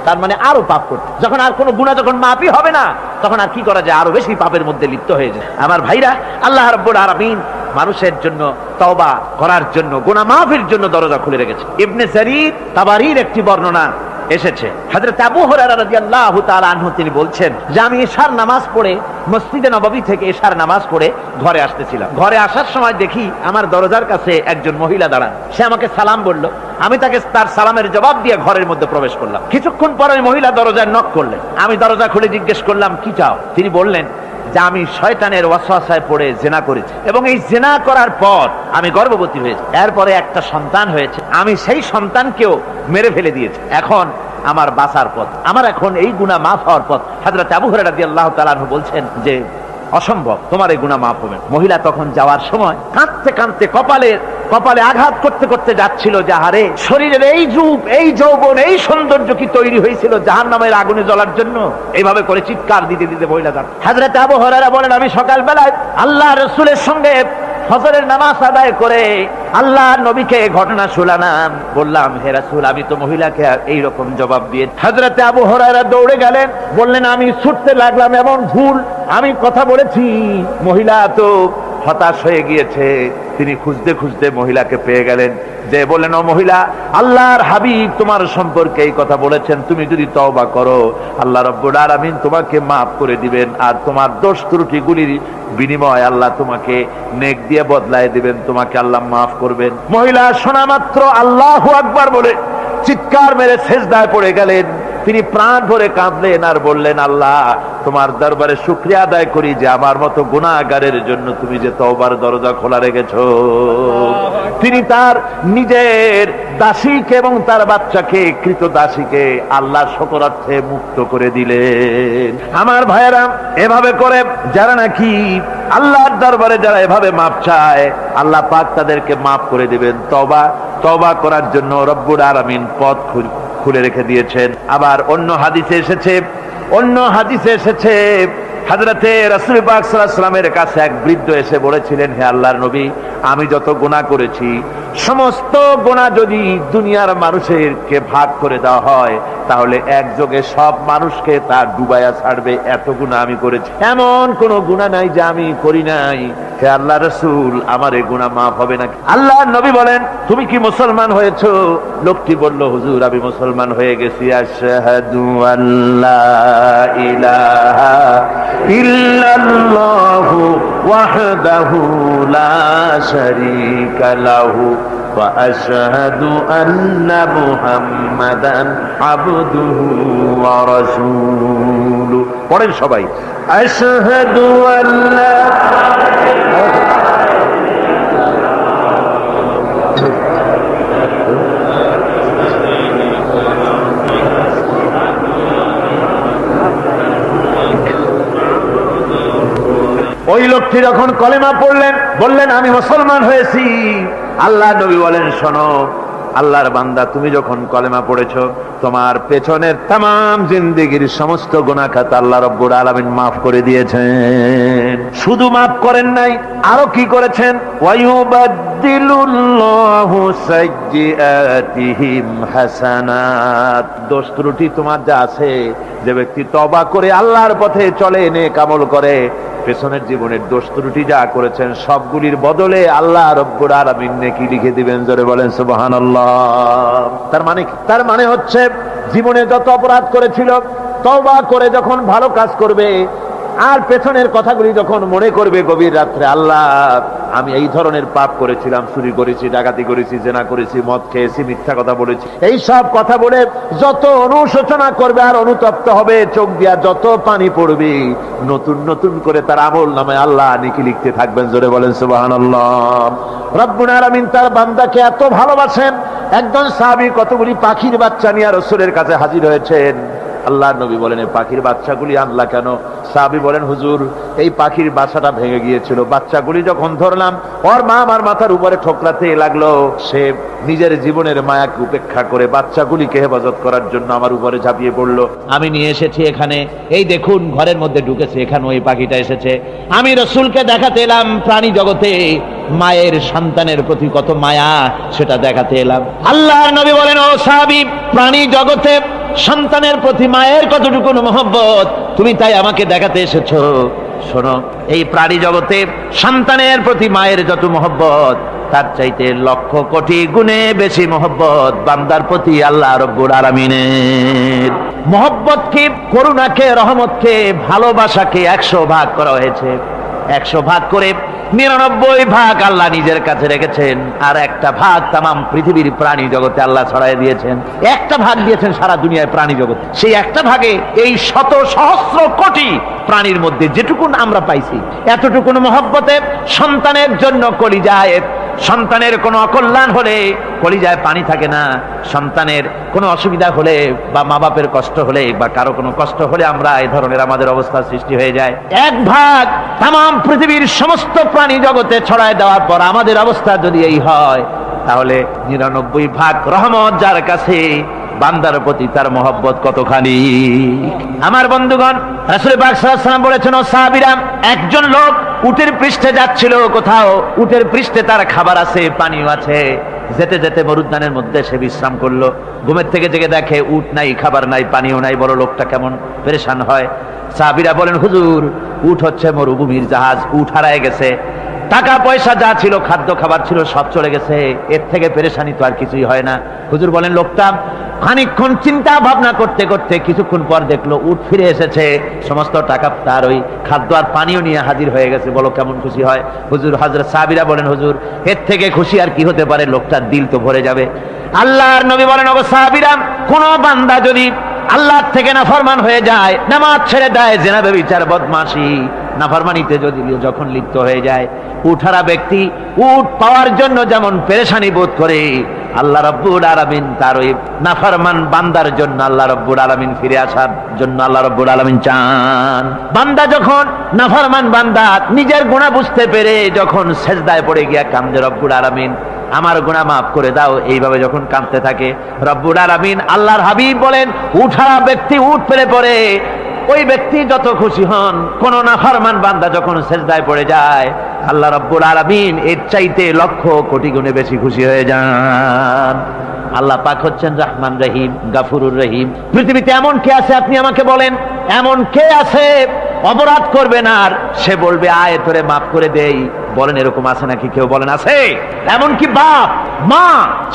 তার মানে আরো পাপ করত। যখন আর কোনো গুনাহ যখন মাফই হবে না, তখন আর কি করা যায়? আরো বেশি পাপের মধ্যে লিপ্ত হয়ে যায়। আমার ভাইরা, আল্লাহ রাব্বুল আলামিন মানুষের জন্য তওবা করার জন্য, গুনাহ মাফের জন্য দরজা খুলে রেখেছে। ইবনে জারীর তাবারীর একটি বর্ণনা এসেছে, হযরত আবু হুরায়রা রাদিয়াল্লাহু তাআলা আনহু তিনি বলছেন যে আমি ইশার নামাজ পড়ে মসজিদে নববী থেকে ইশার নামাজ পড়ে ঘরে আসতেছিলাম। ঘরে আসার সময় দেখি আমার দরজার কাছে একজন মহিলা দাঁড়ান। সে আমাকে সালাম বলল, আমি তাকে তার সালামের জবাব দিয়ে ঘরের মধ্যে প্রবেশ করলাম। কিছুক্ষণ পরে মহিলা দরজায় নক করলেন। আমি দরজা খুলে জিজ্ঞেস করলাম কি চাও? তিনি বললেন যে আমি শয়তানের ওয়াসওয়াসায় পড়ে জিনা করেছি এবং এই জিনা করার পর আমি গর্ভবতী হয়েছি, এরপরে একটা সন্তান হয়েছে, আমি সেই সন্তানকেও মেরে ফেলে দিয়েছি। এখন আমার বাঁচার পথ, আমার এখন এই গুনাহ মাফ হওয়ার পথ। হযরত আবু হুরায়রা রাদিয়াল্লাহু তাআলা আনহু বলছেন যে অসম্ভব, তোমার এই গুনাহ মাফ হবে। মহিলা তখন যাওয়ার সময় কাঁদতে কাঁদতে কপালে আঘাত করতে করতে যাচ্ছিল যে আরে শরীরের এই রূপ, এই যৌবন, এই সৌন্দর্য কি তৈরি হয়েছিল জাহান্নামের আগুনে জ্বলার জন্য? এইভাবে করে চিৎকার দিতে দিতে মহিলা যান। হযরত আবু হুরায়রা বলেন আমি সকালবেলায় আল্লাহ রাসূলের সঙ্গে ফজরের নামাজ আদায় করে আল্লাহর নবীকে ঘটনা শোনালাম। বললাম হে রাসূল, আমি তো মহিলাকে এইরকম জবাব দিয়ে। হযরত আবু হুরায়রা দৌড়ে গেলেন, বললেন আমি ছুটতে লাগলাম, এমন ভুল আমি কথা বলেছি। মহিলা তো হতাশ হয়ে গিয়েছে। তিনি খুঁজতে খুঁজতে মহিলাকে পেয়ে গেলেন, যে বললেন ও মহিলা, আল্লাহর হাবিব তোমার সম্পর্কে এই কথা বলেছেন, তুমি যদি তওবা করো আল্লাহ রাব্বুল আলামিন তোমাকে মাফ করে দিবেন, আর তোমার দোষ ত্রুটিগুলির বিনিময় আল্লাহ তোমাকে নেক দিয়ে বদলায় দিবেন, তোমাকে আল্লাহ মাফ করবেন। মহিলা শোনা মাত্র আল্লাহু আকবার বলে চিৎকার মেরে সিজদায় পড়ে গেলেন। তিনি প্রাণ ভরে কাঁদলেন আর বললেন আল্লাহ তোমার দরবারে শুকরিয়া আদায় করি যে আমার মতো গুনাহগারের জন্য তুমি যে তওবার দরজা খোলা রেখেছো। তিনি তার নিজের দাসীকে এবং তার বাচ্চাকে, কৃতদাসীকে আল্লাহর শকরার্থে মুক্ত করে দিলেন। আমার ভাইয়েরা, এভাবে করে যারা নাকি আল্লাহর দরবারে যারা এভাবে মাপ চায়, আল্লাহ পাক তাদেরকে মাফ করে দিবেন। তওবা করার জন্য রব্বুল আলামিন পথ খুলে রেখে দিয়েছেন। আবার অন্য হাদিসে এসেছে হযরতে রাসূল পাক সাল্লাল্লাহু আলাইহি ওয়াসাল্লামের কাছে এক বৃদ্ধ এসে বলেছিলেন, হে আল্লাহর নবী, আমি যত গুনাহ করেছি সমস্ত গুনাহ যদি দুনিয়ার মানুষেরকে ভাগ করে দেওয়া হয় তাহলে একযোগে সব মানুষকে তার ডুবাইয়া ছাড়বে। এত গুনাহ আমি করেছি, এমন কোন গুনাহ নাই যে আমি করি নাই। হে আল্লাহ রাসূল, আমার এই গুনাহ মাফ হবে নাকি? আল্লাহর নবী বলেন, তুমি কি মুসলমান হয়েছো? লোকটি বলল, হুজুর আমি মুসলমান হয়ে গেছি। আশহাদু আল্লা ইলাহা ইল্লাল্লাহু ওয়াহদাহু লা শারীকা লাহু ওয়া আশহাদু আন্না মুহাম্মাদান আবদুহু ওয়া রাসূলুহু। পড়েন সবাই, আশহাদু আল্লা। ওই লোকটি যখন কলেমা পড়লেন, বললেন আমি মুসলমান হয়েছি, আল্লাহ নবী বলেন, শোনো আল্লাহর বান্দা, তুমি যখন কলেমা পড়েছো, তোমার পেছনের তামাম জিন্দেগির সমস্ত গুনাহ খাতা আল্লাহ রাব্বুল আলামিন মাফ করে দিয়েছেন। শুধু মাফ করেন নাই, আরো কি করেছেন? ওয়ায়ুবাদদিলুল্লাহু সাইয়্যাতিহিম হাসানাত। দোষ ত্রুটি তোমার যা আছে, যে ব্যক্তি তওবা করে আল্লাহর পথে চলে, নেক আমল করে, পেছনের জীবনের দোষ ত্রুটি যা করেছেন সবগুলির বদলে আল্লাহ রাব্বুল আলামিন নেকি লিখে দিবেন। জোরে বলেন সুবহানাল্লাহ। তার মানে হচ্ছে, জীবনে যত অপরাধ করেছিল, তওবা করে যখন ভালো কাজ করবে, আর পেছনের কথাগুলি যখন মনে করবে গভীর রাত্রে, আল্লাহ আমি এই ধরনের পাপ করেছিলাম, চুরি করেছি, ডাকাতি করেছি, জেনা করেছি, মদ খেয়েছি, মিথ্যা কথা বলেছি, এই সব কথা বলে যত অনুশোচনা করবে আর অনুতপ্ত হবে, চোখ দিয়া যত পানি পড়বে, নতুন নতুন করে তার আমল নামে আল্লাহ নেকি লিখতে থাকবেন। জোরে বলেন সুবহানাল্লাহ। রব্বুল আলামিন তার বান্দাকে এত ভালোবাসেন, একজন সাহাবী কতগুলি পাখির বাচ্চা নিয়ে রাসূলের কাছে হাজির হয়েছেন। আল্লাহর নবী বলেন, এই পাখির বাচ্চাগুলি আনলা কেন? সাহাবী বলেন, হুজুর এই পাখির বাসাটা ভেঙে গিয়েছিল, বাচ্চাগুলি যখন ধরলাম, ওর মা আমার মাথার উপরে ঠোকরাতে লাগলো, সে নিজের জীবনের মায়াকে উপেক্ষা করে বাচ্চাগুলিকে হেফাজত করার জন্য আমার উপরে ঝাঁপিয়ে পড়লো। আমি নিয়ে এসেছি এখানে, এই দেখুন ঘরের মধ্যে ঢুকেছে, এখানে ওই পাখিটা এসেছে। আমি রাসূলকে দেখাতে এলাম প্রাণী জগতে মায়ের সন্তানের প্রতি কত মায়া, সেটা দেখাতে এলাম। আল্লাহর নবী বলেন, ও সাহাবী, প্রাণী জগতে সন্তানের প্রতি মায়ের কতটুকু মহব্বত তুমি তাই আমাকে দেখাতে এসেছো। শোনো, এই প্রাণী জগতে সন্তানের প্রতি মায়ের যত মহব্বত, তার চাইতে লক্ষ কোটি গুণে বেশি মহব্বত বান্দার প্রতি আল্লাহ রাব্বুল আলামিনের। মহব্বতকে, করুণাকে, রহমতকে, ভালোবাসাকে 100 ভাগ করা হয়েছে। 100 ভাগ করে 99 ভাগ আল্লাহ নিজের কাছে রেখেছেন, আর একটা ভাগ তামাম পৃথিবীর প্রাণী জগতে আল্লাহ ছড়াই দিয়েছেন। একটা ভাগ দিয়েছেন সারা দুনিয়ায় প্রাণী জগৎ। সেই একটা ভাগে এই শত সহস্র কোটি প্রাণীর মধ্যে যেটুকুন আমরা পাইছি, এতটুকুন মহব্বতে সন্তানের জন্য কলিজায়, সন্তানের কোনো অকল্যাণ হলে কলিজায় পানি থাকে না, সন্তানের কোনো অসুবিধা হলে বা মা বাপের কষ্ট হলে বা কারো কোনো কষ্ট হলে আমরা এই ধরনের আমাদের অবস্থা সৃষ্টি হয়ে যায়। এক ভাগ তামাম পৃথিবীর সমস্ত প্রাণী জগতে ছড়ায় দেওয়ার পর আমাদের অবস্থা যদি এই হয়, তাহলে 99 ভাগ রহমত যার কাছে, বান্দার প্রতি তার মহব্বত কতখানি। আমার বন্ধুগণ, রাসূল পাক সাল্লাল্লাহু আলাইহি ওয়াসাল্লাম বলেছেন, ও সাহাবীরা, একজন লোক উটের পৃষ্ঠে যাচ্ছিল কোথাও, উটের পৃষ্ঠে তার খাবার আছে, পানিও আছে, যেতে যেতে মরুদ্যানের মধ্যে সে বিশ্রাম করলো। ঘুমের থেকে জেগে দেখে উট নাই, খাবার নাই, পানিও নাই। বড় লোকটা কেমন পেরেশান হয়। সাহাবীরা বলেন, হুজুর উট হচ্ছে মরুভূমির জাহাজ, উট হারায় গেছে, টাকা পয়সা যা ছিল, খাদ্য খাবার ছিল, সব চলে গেছে, এর থেকে পেরেশানি তো আর কিছুই হয় না। হুজুর বলেন, লোকটা খানিকক্ষণ চিন্তা ভাবনা করতে করতে কিছুক্ষণ পর দেখলো উট ফিরে এসেছে, সমস্ত টাকা তার ওই খাদ্য আর পানিও নিয়ে হাজির হয়ে গেছে। বলো কেমন খুশি হয়? হুজুর, হযরত সাহাবীরা বলেন, হুজুর এর থেকে খুশি আর কি হতে পারে? লোকটার দিল তো ভরে যাবে। আল্লাহর নবী বলেন, ওগো সাহাবীরা, কোন বান্দা যদি আল্লাহর থেকে নাফরমান হয়ে যায়, নামাজ ছেড়ে দেয়, জিনা ব্যভিচার বদমাশি নাফরমানিতে যদি যখন লিপ্ত হয়ে যায়, উঠারা ব্যক্তি উট পাওয়ার জন্য যেমন পেরেশানি বোধ করে, আল্লাহ রাব্বুল আলামিন তার ওই নাফরমান বান্দার জন্য, আল্লাহ রাব্বুল আলামিন ফিরে আসার জন্য আল্লাহ রাব্বুল আলামিন চান। বান্দা যখন, নাফরমান বান্দা নিজের গুনাহ বুঝতে পেরে যখন সেজদায় পড়ে গিয়া কান্দে, রব্বুল আলামিন আমার গুনাহ মাফ করে দাও, এইভাবে যখন কাঁদতে থাকে, রব্বুল আলামিন, আল্লাহর হাবিব বলেন, উঠারা ব্যক্তি উঠ ফেলে পড়ে, ওই ব্যক্তি যত খুশি হন। কোন নাফরমান বান্দা যখন সেজদায় পড়ে যায়, আল্লাহ রাব্বুল আলামিন এর চাইতে লক্ষ কোটি গুণে বেশি খুশি হয়ে যান। আল্লাহ পাক হচ্ছেন রহমান রহিম, গাফুরুর রহিম। পৃথিবীতে এমন কে আছে আপনি আমাকে বলেন, এমন কে আছে অপরাধ করবেন আর সে বলবে আয় তোরে মাফ করে দেই? বলেন এরকম আছে নাকি? কেউ বলেন আছে? এমনকি বাপ মা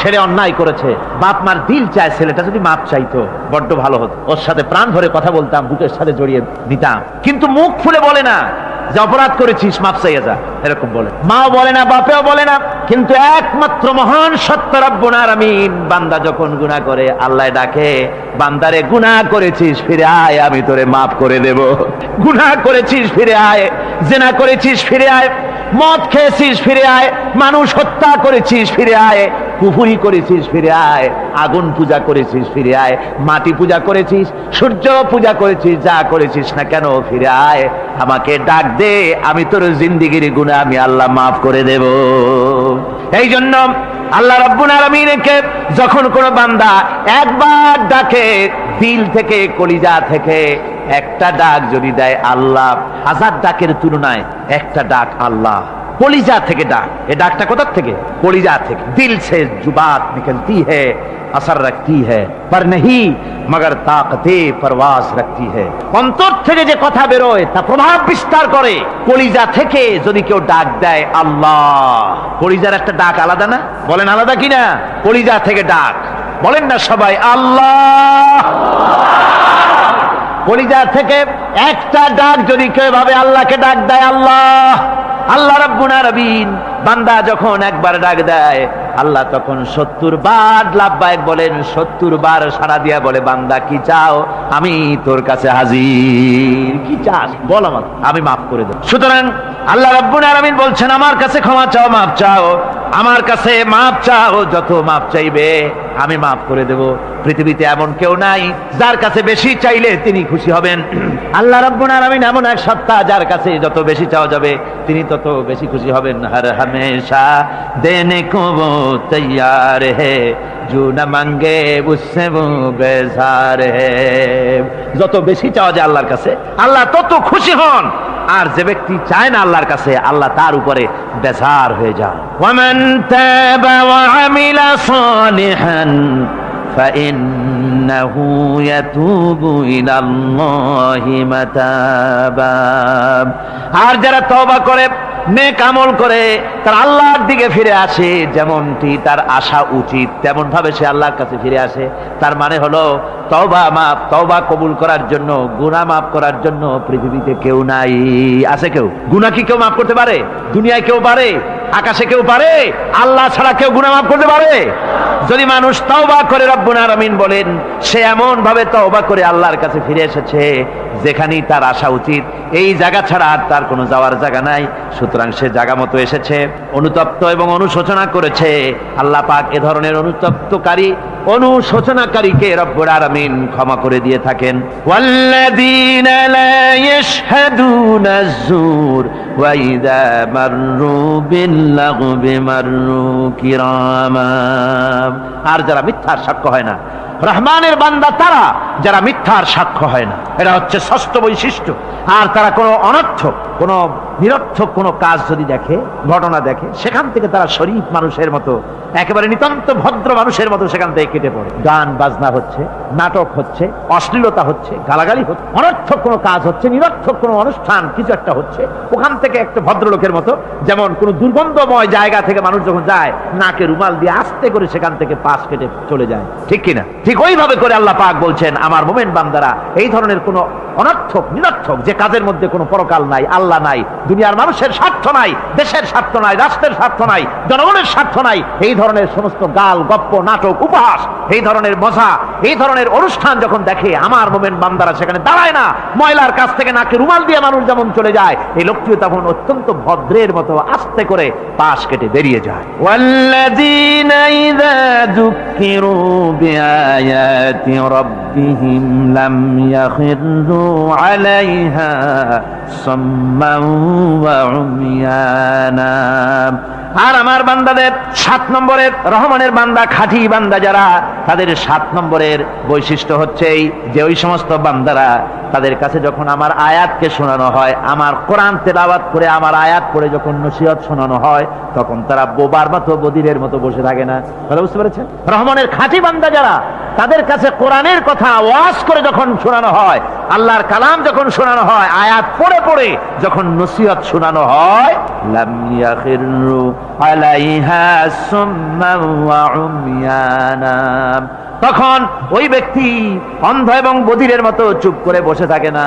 ছেলে অন্যায় করেছে, বাপ মার দিল চায় ছেলেটা যদি মাপ চাইতো বড্ড ভালো হতো, ওর সাথে প্রাণ ভরে কথা বলতাম, বুকের সাথে জড়িয়ে নিতাম, কিন্তু মুখ খুলে বলে না যে অপরাধ করেছিস মাপ চাইয়া যা, এরকম বলে মাও বলে না, বাপেও বলে না। কিন্তু একমাত্র মহান সত্য রব্বুল আলামিন বান্দা যখন গুনাহ করে আল্লাহ ডাকে, বান্দারে গুনাহ করেছিস ফিরে আয় আমি তোরে মাফ করে দেব, গুনাহ করেছিস ফিরে আয়, জিনা করেছিস ফিরে আয়, মদ খেয়েছিস ফিরে আয়, মানুষ হত্যা করেছিস ফিরে আয়, কুফরি করেছিস ফিরে আয়, আগুন পূজা করেছিস ফিরে আয়, মাটি পূজা করেছিস, সূর্য পূজা করেছিস, যা করেছিস না কেন ফিরে আয়, আমাকে ডাক দে, আমি তোর জিন্দেগির গুনাহ আমি আল্লাহ মাফ করে দেব। এই জন্য আল্লাহ রাব্বুল আলামিনকে যখন কোন বান্দা একবার ডাকে দিল থেকে কলিজা থেকে, একটা ডাক যদি দেয় আল্লাহ, হাজার ডাকের তুলনায় একটা ডাক আল্লাহ কলিজা থেকে ডাক। এই ডাকটা কোথা থেকে? কলিজা থেকে। দিল সে जुबात निकलती है असर रखती है पर नहीं मगर ताकते परवास रखती है। অন্তর থেকে যে কথা বেরোয় তা প্রভাব বিস্তার করে। কলিজা থেকে যদি কেউ ডাক দেয় আল্লাহ, কলিজার একটা ডাক আলাদা না? বলেন আলাদা কিনা? কলিজা থেকে ডাক বলেন না সবাই আল্লাহ। কলিজা থেকে একটা ডাক যদি কেউ ভাবে আল্লাহকে ডাক দেয় আল্লাহ, আল্লাহ রাব্বুল আলামিন বান্দা যখন একবার ডাক দেয় আল্লাহ তখন 70 বার লাব্বাইক বলেন, 70 বার সাড়া দিয়া বলে বান্দা কি চাও, আমি তোর কাছে হাজির, কি চাস বল আমাকে, আমি মাফ করে দেব। সুতরাং আল্লাহ রাব্বুল আলামিন বলছেন আমার কাছে ক্ষমা চাও, মাফ চাও, আমার কাছে মাফ চাও, যত মাফ চাইবে আমি মাফ করে দেব। পৃথিবীতে এমন কেউ নাই যার কাছে বেশি চাইলে তিনি খুশি হবেন। আল্লাহ রাব্বুল আলামিন এমন এক সত্তা যার কাছে যত বেশি চাওয়া যাবে তিনি তত বেশি খুশি হবেন। হর হমেশা দেনে কো वो तैयार है जो न मांगे उससे वो बेजार है। যত বেশি চাওয়া যায় আল্লাহর কাছে আল্লাহ তত খুশি হন, আর যে ব্যক্তি চায় না আল্লাহর কাছে আল্লাহ তার উপরে বেজার হয়ে যায়। ওয়ামান তাবা ওয়া আমিলা সালিহান ফাইন্নাহু ইয়াতুবু ইলাল্লাহি মাতাবা। আর যারা তওবা করে নেক আমল করে তার আল্লাহর দিকে ফিরে আসে, যেমনটি তার আশা উচিত তেমন ভাবে সে আল্লাহর কাছে ফিরে আসে, তার মানে হলো তওবা মাফ, তওবা কবুল করার জন্য, গুনাহ মাফ করার জন্য পৃথিবীতে কেউ নাই। আছে কেউ? গুনাহ কি কেউ মাফ করতে পারে? দুনিয়ায় কেউ পারে? আকাশে কেউ পারে? আল্লাহ ছাড়া কেউ গুনাহ মাফ করতে পারে? যদি মানুষ তওবা করে রব্বুল আলামিন বলেন সে এমন ভাবে তওবা করে আল্লাহর কাছে ফিরে এসেছে যেখানেই তার আসা উচিত, এই জায়গা ছাড়া আর তার কোনো যাওয়ার জায়গা নাই, সুতরাং সে জায়গা মতো এসেছে, অনুতপ্ত এবং অনুশোচনা করেছে। আল্লাহ পাক এ ধরনের অনুতপ্তকারী অনুশোচনাকারীকে রব্বুল আলামিন ক্ষমা করে দিয়ে থাকেন। ওয়াল্লাযীনা লা ইয়াশহাদুনা আয-যুর ওয়া ইযা মাররু বিল-লাগবি মাররু কিরামা। আর যারা মিথ্যার সাক্ষ্য হয় না, রহমানের বান্দা তারা যারা মিথ্যার সাক্ষ্য হয় না, এটা হচ্ছে ষষ্ঠ বৈশিষ্ট্য। আর তারা কোনো অনর্থক, কোনো নিরর্থক কোনো কাজ যদি দেখে, ঘটনা দেখে, সেখান থেকে তারা শরীফ মানুষের মতো, একেবারে নিতান্ত ভদ্র মানুষের মতো সেখান থেকে কেটে পড়ে। গান বাজনা হচ্ছে, নাটক হচ্ছে, অশ্লীলতা হচ্ছে, গালাগালি হচ্ছে, অনর্থক কোনো কাজ হচ্ছে, নিরর্থক কোনো অনুষ্ঠান কিছু একটা হচ্ছে, ওখান থেকে একটা ভদ্রলোকের মতো, যেমন কোনো দুর্গন্ধময় জায়গা থেকে মানুষ যখন যায় নাকে রুমাল দিয়ে আস্তে করে সেখান থেকে পাশ কেটে চলে যায়, ঠিক কিনা? ঠিক ওইভাবে করে আল্লাহ পাক বলছেন আমার মুমিন বান্দারা এই ধরনের কোনো অনর্থক নিরর্থক যে কাজের মধ্যে কোনো পরকাল নাই, আল্লাহ নাই, দুনিয়ার মানুষের স্বার্থ নাই, দেশের স্বার্থ নাই, রাষ্ট্রের স্বার্থ নাই, জনগণের স্বার্থ নাই, এই ধরনের সমস্ত গাল গপ্প নাটক উপহাস, এই ধরনের মজা, এই ধরনের অনুষ্ঠান যখন দেখে আমার মুমিন বান্দারা সেখানে দাঁড়ায় না, ময়লার কাছ থেকে নাকে রুমাল দিয়ে মানুষ যেমন চলে যায়, এই লোকটিও তখন অত্যন্ত ভদ্রের মতো আস্তে করে পাশ কেটে বেরিয়ে যায়। ওয়াল্লাযীনা ইযা যুক্কিরু বিআয়াতি রাব্বিহিম লাম ইয়াখিরু আলাইহা সাম্মান ওয়া উমিয়ানা। আর আমার বান্দাদের 7 নম্বরের রহমানের বান্দা, খাঁটি বান্দা যারা, তাদের 7 নম্বরের বৈশিষ্ট্য হচ্ছে এই যে ওই সমস্ত বান্দারা তাদের কাছে যখন আমার আয়াতকে শোনানো হয়, আমার কোরআন তেলাওয়াত করে আমার আয়াত পড়ে যখন নসিহত শোনানো হয়, তখন তারা বোবার মতো বধিরের মতো বসে থাকে না। কথা বুঝতে পেরেছেন? রহমানের খাঁটি বান্দা যারা, তাদের কাছে কোরআনের কথা ওয়াজ করে যখন শোনানো হয়, আল্লাহর কালাম যখন শোনানো হয়, আয়াত পড়ে পড়ে যখন নসিহত শোনানো হয়, লাম ইয়াখিরু আলাইহা সুম্মান ওয়া উময়ানা, তখন ওই ব্যক্তি অন্ধ এবং বধিরের মতো চুপ করে বসে থাকে না,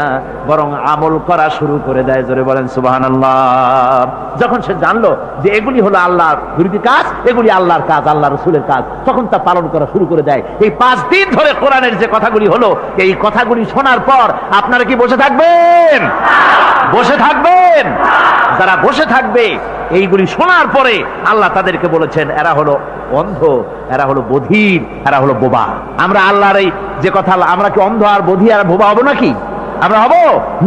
বরং আমল করা শুরু করে দেয়। জোরে বলেন সুবহানাল্লাহ। যখন সে জানলো যে এগুলি হলো আল্লাহর বিরোধী কাজ, এগুলি আল্লাহর কাজ, আল্লাহ রাসূলের কাজ, তখন তা পালন করা শুরু করে দেয়। এই 5 দিন ধরে কোরআনের যে কথাগুলি হলো, এই কথাগুলি শোনার পর আপনারা কি বসে থাকবেন? বসে থাকবেন? যারা বসে থাকবে এইগুলি শোনার পরে আল্লাহ তাদেরকে বলেছেন এরা হলো অন্ধ, এরা হলো বধির, এরা হলো বোবা। আমরা আল্লাহর এই যে কথা, আমরা কি অন্ধ আর বধির আর বোবা হবো নাকি? আমরা হব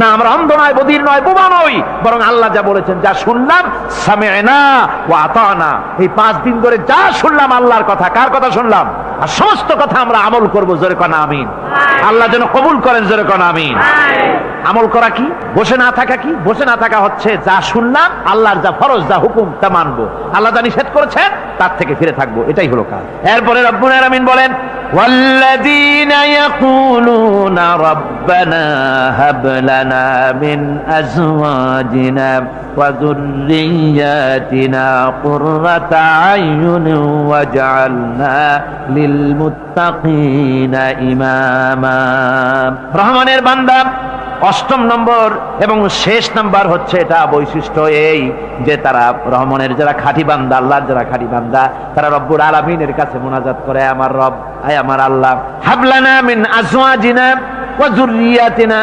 না। আমরা অন্ধ নয়, বধির নয়, বোবা নই, বরং আল্লাহ যা বলেছেন, যা শুনলাম সামি'না ওয়া আতা'না, এই 5 দিন ধরে যা শুনলাম আল্লাহর কথা, কার কথা শুনলাম? আর সমস্ত কথা আমরা আমল করব। জোরে কোন আমিন। আল্লাহ যেন কবুল করেন। জোরে কোন আমিন। আমল করা কি? বসে না থাকা কি? বসে না থাকা হচ্ছে যা শুনলাম, আল্লাহর যা ফরজ, যা হুকুম, তা মানবো। আল্লাহ যা নিষেধ করেছেন তার থেকে ফিরে থাকবো, এটাই হলো কাজ। এরপরে রব্বুল আলামিন বলেন, ওয়াল্লাযীনা ইয়াকুলুনা রাব্বানা হাব লানা মিন আজওয়াজিনা ওয়া যুররিয়্যাতিনা কুররাতা আয়ুনিন ওয়াজআলনা লিল মুত্তাকিনা ইমামা। রহমানের বান্দা 8ম নম্বর এবং শেষ নাম্বার হচ্ছে এটা বৈশিষ্ট্য এই যে তারা রহমানের যারা খাঁটি বান্দা, আল্লাহর যারা খাঁটি বান্দা, তারা রব্বুল আলামিনের কাছে মুনাজাত করে, আমার রব, আয় আমার আল্লাহ, হাবলানা মিন আজওয়াজিনা ওয়া যুররিয়াতিনা,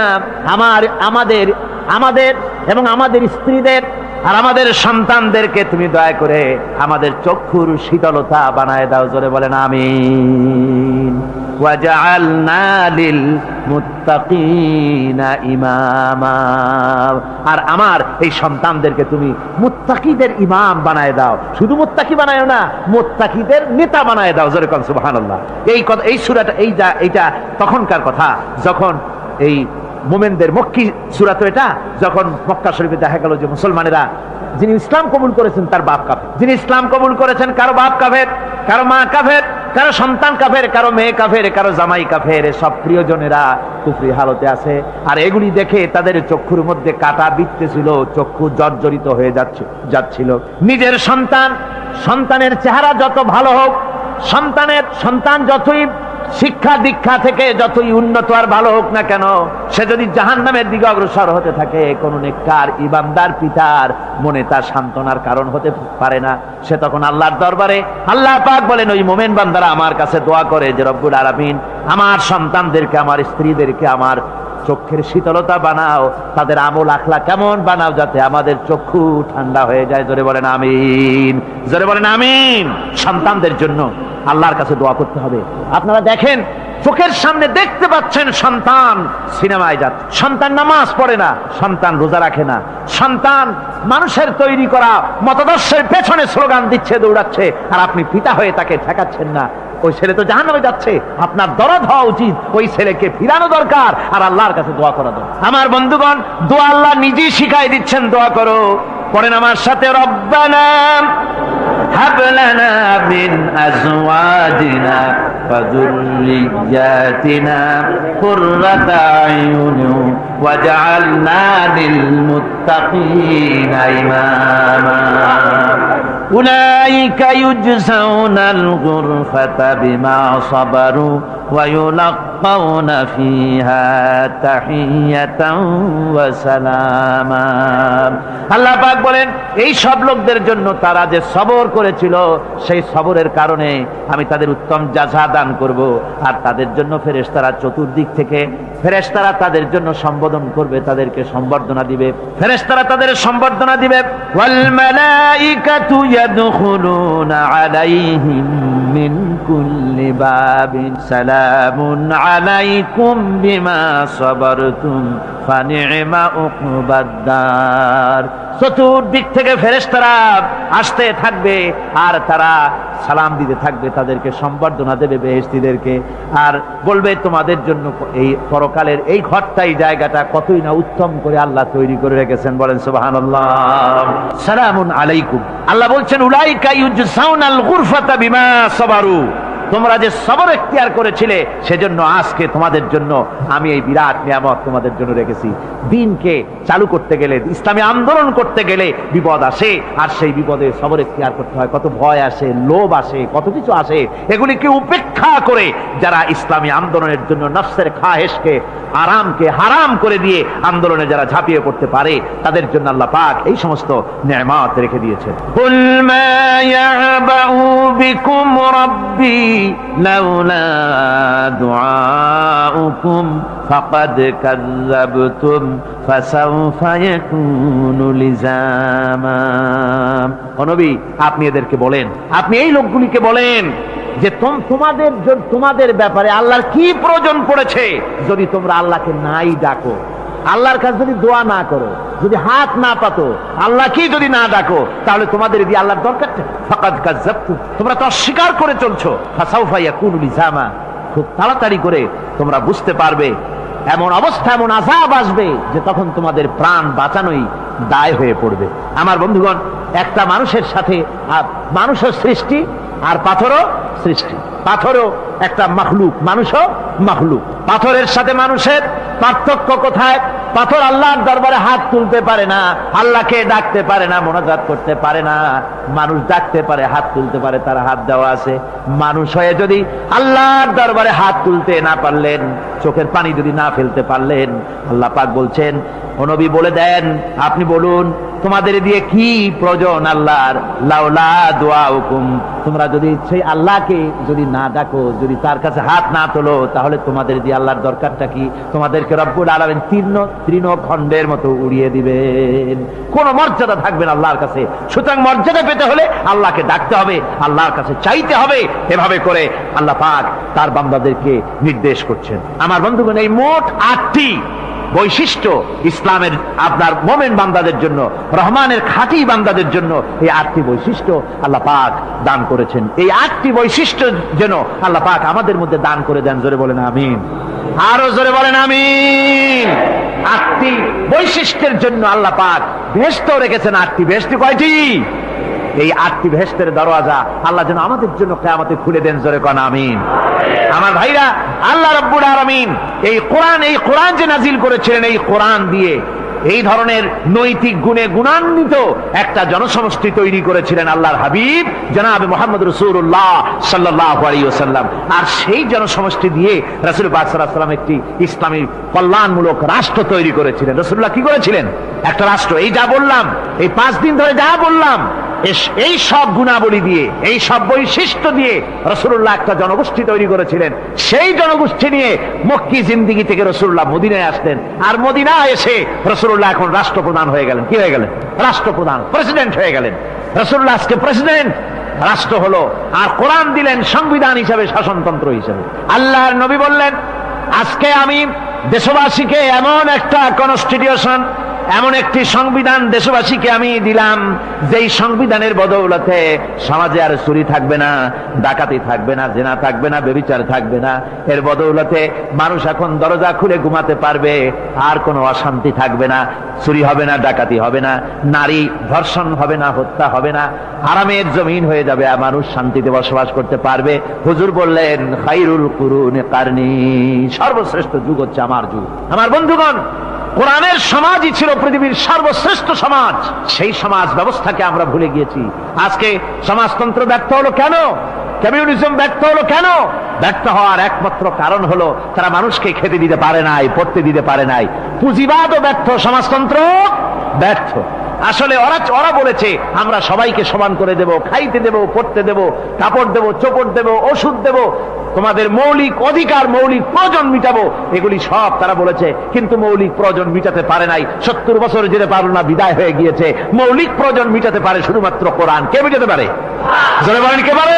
আমাদের এবং আমাদের স্ত্রীদের আর আমাদের সন্তানদেরকে তুমি দয়া করে আমাদের চক্ষুর শীতলতা বানায় দাও। জোরে বলেন আমিন। ওয়াজআলনা লিল মুত্তাকিনা ইমামা, আর আমার এই সন্তানদেরকে তুমি মুত্তাকিদের ইমাম বানায় দাও। শুধু মুত্তাকি বানায়ও না, মুত্তাকিদের নেতা বানায় দাও। জোরে কোন সুবহানাল্লাহ। এই সূরাটা এইটা তখনকার কথা যখন এই মুমিনদের মক্কি সূরা, তো এটা যখন মক্কা শরীফে দেখা গেল যে মুসলমানেরা, যিনি ইসলাম কবুল করেছেন তার বাপ কাফের, যিনি ইসলাম কবুল করেছেন কারো বাপ কাফের, কারো মা কাফের, কারো সন্তান কাফের, কারো মেয়ে কাফের, কারো জামাই কাফের, সব প্রিয়জনেরা কুফরি হালতে আছে। আর এগুলি দেখে তাদের চক্ষুর মধ্যে কাটা বিঁধতেছিল, চক্ষু জর্জরিত হয়ে যাচ্ছিল। নিজের সন্তানের চেহারা যত ভালো হোক, সন্তান যতই শিক্ষা দীক্ষা থেকে যতই উন্নত আর ভালো হোক না কেন, সে যদি জাহান্নামের দিকে অগ্রসর হতে থাকে, কোন নেককার ইমানদার পিতার মনে তার সান্ত্বনার কারণ হতে পারে না। সে তখন আল্লাহর দরবারে, আল্লাহ পাক বলেন ওই মুমিন বান্দারা আমার কাছে দোয়া করে যে রব্বুল আলামিন আমার সন্তানদেরকে, আমার স্ত্রীদেরকে আমার চোখের শীতলতা বানাও, তাদের আমল আখলাক কেমন বানাও, যাতে আমাদের চক্ষু ঠান্ডা হয়ে যায়। জোরে বলেন আমিন। জোরে বলেন আমিন। সন্তানদের জন্য আল্লাহর কাছে দোয়া করতে হবে। আপনারা দেখেন, চোখের সামনে দেখতে পাচ্ছেন সন্তান সিনেমায় যাচ্ছে, সন্তান নামাজ পড়ে না, সন্তান রোজা রাখে না, সন্তান মানুষের তৈরি করা মতাদর্শের পেছনে স্লোগান দিচ্ছে, দৌড়াচ্ছে, আর আপনি পিতা হয়ে তাকে ঠেকাচ্ছেন না। ওই ছেলে তো জাহান্নামে যাচ্ছে, আপনার দরদ হওয়া উচিত, ওই ছেলেকে ফিরানো দরকার, আর আল্লাহর কাছে দোয়া করা দরকার। আমার বন্ধুগণ, দোয়া আল্লাহ নিজেই শিখাই দিচ্ছেন, দোয়া করো। পড়েন আমার সাথে, রব্বানা হাব লানা মিন আজওয়াজিনা ওয়া যুররিয়্যাতিনা কুররাতা আয়ুনিন ওয়াজআলনা লিল মুত্তাকিনা ইমামা। উলাইকা ইউজজাউনাল গুরফাতা বিমা সাবারু ওয়া ইউলাক্কাউনা ফিহা তাহিয়াতান ওয়া সালামা। আল্লাহ পাক বলেন এই সব লোকদের জন্য তারা যে সবর করেছিল, সেই সবরের কারণে আমি তাদের উত্তম জাযা দান করব। আর তাদের জন্য ফেরেশতারা চতুর্দিক থেকে ফেরেশতারা তাদের জন্য সম্বোধন করবে, তাদেরকে সম্বর্ধনা দিবে, ফেরেশতারা তাদের সম্বর্ধনা দিবে। ওয়াল মালাইকাতু ইয়াদখুলুনা আলাইহিম মিন কুল্লি বাবিন সালামুন আলাইকুম বিমা সাবারতুম ফানি'মা উকবাদ-দার। চতুর্দিক থেকে ফেরেশতারা আসতে থাকবে, আর তারা সালাম দিতে থাকবে, তাদেরকে সম্বর্ধনা দেবে বেহেশতীদেরকে, আর বলবে তোমাদের জন্য এই পরকালের এই ঘরটাই জায়গাটা কতই না উত্তম করে আল্লাহ তৈরি করে রেখেছেন। বলেন সুবহানাল্লাহ। সালামুন আলাইকুম। আল্লাহ বলছেন উলাইকা ইউজসাউনাল গুরফাতা বিমা সাবারু, তোমরা যে সবর এখতিয়ার করেছিলে সেজন্য আজকে তোমাদের জন্য আমি এই বিরাট নিয়ামত তোমাদের জন্য রেখেছি। দিনকে চালু করতে গেলে, ইসলামী আন্দোলন করতে গেলে বিপদ আসে, আর সেই বিপদে সবর এখতিয়ার করতে হয়। কত ভয় আসে, লোভ আসে, কত কিছু আসে। এগুলিকে উপেক্ষা করে যারা ইসলামী আন্দোলনের জন্য নফসের খাহেশকে, আরামকে হারাম করে দিয়ে আন্দোলনে যারা ঝাঁপিয়ে পড়তে পারে, তাদের জন্য আল্লাহ পাক এই সমস্ত নিয়ামত রেখে দিয়েছেন। কুল মা ইয়াবাউ বিকুম রাব্বি লাউলা দুআউকুম ফাকাদ কাযযাবতুম ফাসাউফা ইয়াকুনু লিজামা। ও নবী, আপনি এদেরকে বলেন, আপনি এই লোকগুলিকে বলেন যে তোমাদের ব্যাপারে আল্লাহর কি প্রয়োজন পড়েছে যদি তোমরা আল্লাহকে নাই ডাকো, আল্লাহর কাছে যদি দোয়া না করো, যদি হাত না পাতো, আল্লাহ কি যদি না ডাকো, তাহলে তোমাদের দিয়ে আল্লাহর দরকার। ফাকাদ কাযযাবতুম, তোমরা তো অস্বীকার করে চলছো। ফাসাউফা ইয়াকুনু লিজামা, খুব তাড়াতাড়ি করে তোমরা বুঝতে পারবে, এমন অবস্থা, এমন আযাব আসবে যে তখন তোমাদের প্রাণ বাঁচানোই দায় হয়ে পড়বে। আমার বন্ধুগণ, একটা মানুষের সাথে মানুষের সৃষ্টি আর পাথরও সৃষ্টি, পাথরও একটা মাখলুক, মানুষও মাখলুক। পাথরের সাথে মানুষের পার্থক্য কোথায়? পাথর আল্লাহর দরবারে হাত তুলতে পারে না, আল্লাহকে ডাকতে পারে না, মোনাজাত করতে পারে না। মানুষ ডাকতে পারে, হাত তুলতে পারে, তার হাত দেওয়া আছে। মানুষ হয়ে যদি আল্লাহর দরবারে হাত তুলতে না পারলেন, চোখের পানি যদি না ফেলতে পারলেন, আল্লাহ পাক বলছেন, ও নবী বলে দেন, আপনি বলুন তোমাদের দিয়ে কি প্রয়োজন আল্লাহর? লাউলা দুআউকুম, তোমরা যদি সেই আল্লাহকে যদি না ডাকো, যদি তার কাছে হাত না তোলো, তাহলে তোমাদের দিয়ে আল্লাহর দরকারটা কি? তোমাদেরকে রব্বুল আলামিন তৃণখণ্ডের মতো উড়িয়ে দিবেন, কোন মর্যাদা থাকবে না আল্লাহর কাছে। সুতরাং মর্যাদা পেতে হলে আল্লাহকে ডাকতে হবে, আল্লাহর কাছে চাইতে হবে। এভাবে করে আল্লাহ পাক তার বান্দাদেরকে নির্দেশ করছেন। আমার বন্ধুগণ, এই মোট 8টি বৈশিষ্ট্য ইসলামের আপনার মোমেন বান্দাদের জন্য, রহমানের খাঁটি বান্দাদের জন্য এই 8টি বৈশিষ্ট্য আল্লাহ পাক দান করেছেন। এই 8টি বৈশিষ্ট্য যেন আল্লাহ পাক আমাদের মধ্যে দান করে দেন। জোরে বলেন আমিন, আরো জোরে বলেন আমিন। 8টি বৈশিষ্ট্যের জন্য আল্লাহ পাক বেহেশত রেখেছেন। 8টি বেহেশত কয়টি? এই 8টি বেহেশতের দরওয়াজা আল্লাহ যেন আমাদের জন্য কিয়ামতে খুলে দেন। জোরে কোন আমিন। আমার ভাইরা, আল্লাহ রাব্বুল আলামিন এই কোরআন যে নাজিল করেছিলেন, এই কোরআন দিয়ে এই ধরনের নৈতিক গুণে গুণান্বিত একটা জনসমষ্টি তৈরি করেছিলেন আল্লাহর হাবিব জনাব মুহাম্মদ রাসূলুল্লাহ সাল্লাল্লাহু আলাইহি ওয়াসাল্লাম। আর সেই জনসমষ্টি দিয়ে রাসূল পাক সাল্লাল্লাহু আলাইহি ওয়াসাল্লাম একটি ইসলামী কল্যাণমূলক রাষ্ট্র তৈরি করেছিলেন। রাসূলুল্লাহ কি করেছিলেন? একটা রাষ্ট্র। এই যা বললাম, এই 5 দিন ধরে যা বললাম, এই সব গুণাবলী দিয়ে, এই সব বৈশিষ্ট্য দিয়ে রাসূলুল্লাহ একটা জনগোষ্ঠী তৈরি করেছিলেন। সেই জনগোষ্ঠী নিয়ে মক্কি জিন্দেগি থেকে রাসূলুল্লাহ মদিনায় আসলেন। আর মদিনায় এসে রাসূলুল্লাহ এখন রাষ্ট্রপ্রধান হয়ে গেলেন। কি হয়ে গেলেন? রাষ্ট্রপ্রধান, প্রেসিডেন্ট হয়ে গেলেন। রাসূলুল্লাহ আজকে প্রেসিডেন্ট, রাষ্ট্র হলো। আর কোরআন দিলেন সংবিধান হিসাবে, শাসনতন্ত্র হিসাবে। আল্লাহর নবী বললেন, আজকে আমি দেশবাসীকে এমন একটা কনস্টিটিউশন, এমন একটি সংবিধান দেশবাসীকে আমি দিলাম, যেই সংবিধানের বদৌলতে সমাজে আর চুরি থাকবে না, ডাকাতি থাকবে না, জেনা থাকবে না, ব্যভিচার থাকবে না। এর বদৌলতে মানুষ এখন দরজা খুলে ঘুমাতে পারবে, আর কোনো অশান্তি থাকবে না, চুরি হবে না, ডাকাতি হবে না, নারী ধর্ষণ হবে না, হত্যা হবে না, আরামের জমিন হয়ে যাবে, আর মানুষ শান্তিতে বসবাস করতে পারবে। হুজুর বললেন, খায়রুল কুরুনি কারনি, সর্বশ্রেষ্ঠ যুগ হচ্ছে আমার যুগ। আমার বন্ধুগণ, কোরআনের সমাজই ছিল পৃথিবীর সর্বশ্রেষ্ঠ সমাজ। সেই সমাজ ব্যবস্থাকে আমরা ভুলে গিয়েছি। আজকে সমাজতন্ত্র ব্যর্থ হলো কেন? কমিউনিজম ব্যর্থ হলো কেন? ব্যর্থ হওয়ার একমাত্র কারণ হলো তারা মানুষকে খেতে দিতে পারে নাই, পড়তে দিতে পারে নাই। পুঁজিবাদও ব্যর্থ, সমাজতন্ত্র ব্যর্থ। আসলে ওরা বলেছে আমরা সবাইকে সমান করে দেব, খাইতে দেব, পড়তে দেব, কাপড় দেব, চোপড় দেব, ওষুধ দেব, তোমাদের মৌলিক অধিকার, মৌলিক প্রয়োজন মিটাবো, এগুলি সব তারা বলেছে। কিন্তু মৌলিক প্রয়োজন মিটাতে পারে নাই। 70 বছর যেতে পারলো না, বিদায় হয়ে গিয়েছে। মৌলিক প্রয়োজন মিটাতে পারে শুধুমাত্র কোরআন। কে মিটাতে পারে? জোরে বলেন, কে পারে?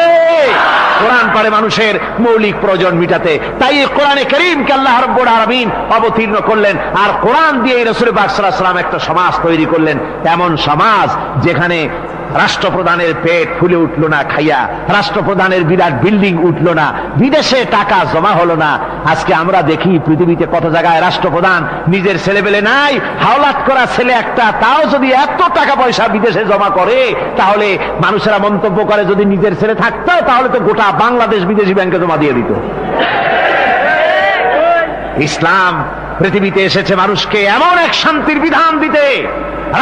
কোরআন পারে মানুষের মৌলিক প্রয়োজন মিটাতে। তাই এই কোরআনে কারীমকে আল্লাহ রাব্বুল আলামিন অবতীর্ণ করলেন। আর কোরআন দিয়ে রাসূল পাক সাল্লাল্লাহু আলাইহি ওয়াসাল্লাম একটা সমাজ তৈরি করলেন, এমন সমাজ যেখানে রাষ্ট্রপ্রধানের পেট ফুলে উঠলো না খাইয়া, রাষ্ট্রপ্রধানের বিরাট বিল্ডিং উঠলো না, বিদেশে টাকা জমা হলো না। আজকে আমরা দেখি পৃথিবীতে কত জায়গায় রাষ্ট্রপ্রধান নিজের ছেলেবেলে নাই, হাওলাত করা ছেলে একটা, তাও যদি এত টাকা পয়সা বিদেশে জমা করে, তাহলে মানুষেরা মন্তব্য করে যদি নিজের ছেলে থাকতো তাহলে তো গোটা বাংলাদেশ বিদেশি ব্যাংকে জমা দিয়ে দিত। ইসলাম পৃথিবীতে এসেছে মানুষকে এমন এক শান্তির বিধান দিতে।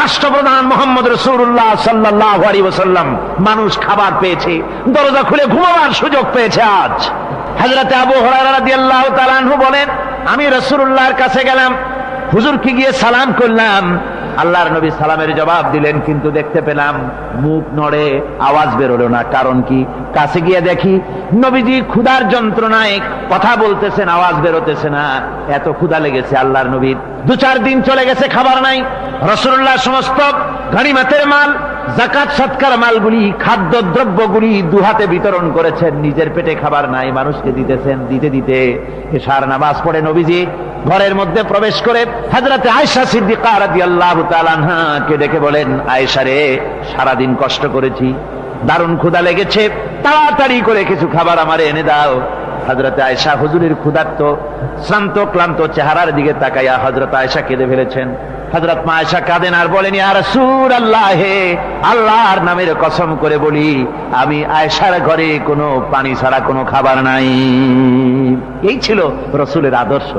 রাষ্ট্রপ্রধান মোহাম্মদ রাসূলুল্লাহ সাল্লাল্লাহু আলাইহি ওয়াসাল্লাম মানুষ খাবার পেয়েছে, দরজা খুলে ঘুমাবার সুযোগ পেয়েছে। আজ হযরত আবু হুরায়রা রাদিয়াল্লাহু তাআলা আনহু বলেন, আমি রাসূলুল্লাহর কাছে গেলাম, হুজুরকে গিয়ে সালাম করলাম। আল্লাহর নবী সালামের জবাব দিলেন, কিন্তু দেখতে পেলাম মুখ নড়ে, আওয়াজ বেরোলো না। কারণ কি? কাছে গিয়ে দেখি নবীজি ক্ষুধার যন্ত্রণায় কথা বলতেছেন, আওয়াজ বেরোতেছে না। এত ক্ষুধা লেগেছে আল্লাহর নবীর। 2-4 দিন চলে গেছে, খাবার নাই। রাসূলুল্লাহ সমস্ত গনিমতের মাল, যাকাত সদকার মালগুলি, খাদ্য দ্রব্যগুলি দুহাতে বিতরণ করেছেন, নিজের পেটে খাবার নাই, মানুষকে দিতেছেন। দিতে দিতে এশার নামাজ পড়ে নবীজি ঘরের মধ্যে প্রবেশ করে হযরত আয়েশা সিদ্দিকা রাদিয়াল্লাহু তাআলা আনহাকে ডেকে বলেন, আয়েশা রে, সারাদিন কষ্ট করেছি, দারুণ ক্ষুধা লেগেছে, তাড়াতাড়ি করে কিছু খাবার আমারে এনে দাও। হযরত আয়েশা হুজুরের ক্ষুধার্ত শ্রান্ত ক্লান্ত চেহারার দিকে তাকাইয়া হযরত আয়েশা কেঁদে ফেলেছেন। হযরত মা আয়েশা কাঁদেন আর বলেন, ইয়া রাসূলুল্লাহ, হে আল্লাহর নামের কসম করে বলি, আমি আয়েশার ঘরে কোনো পানি ছাড়া কোনো খাবার নাই। এই ছিল রাসূলের আদর্শ।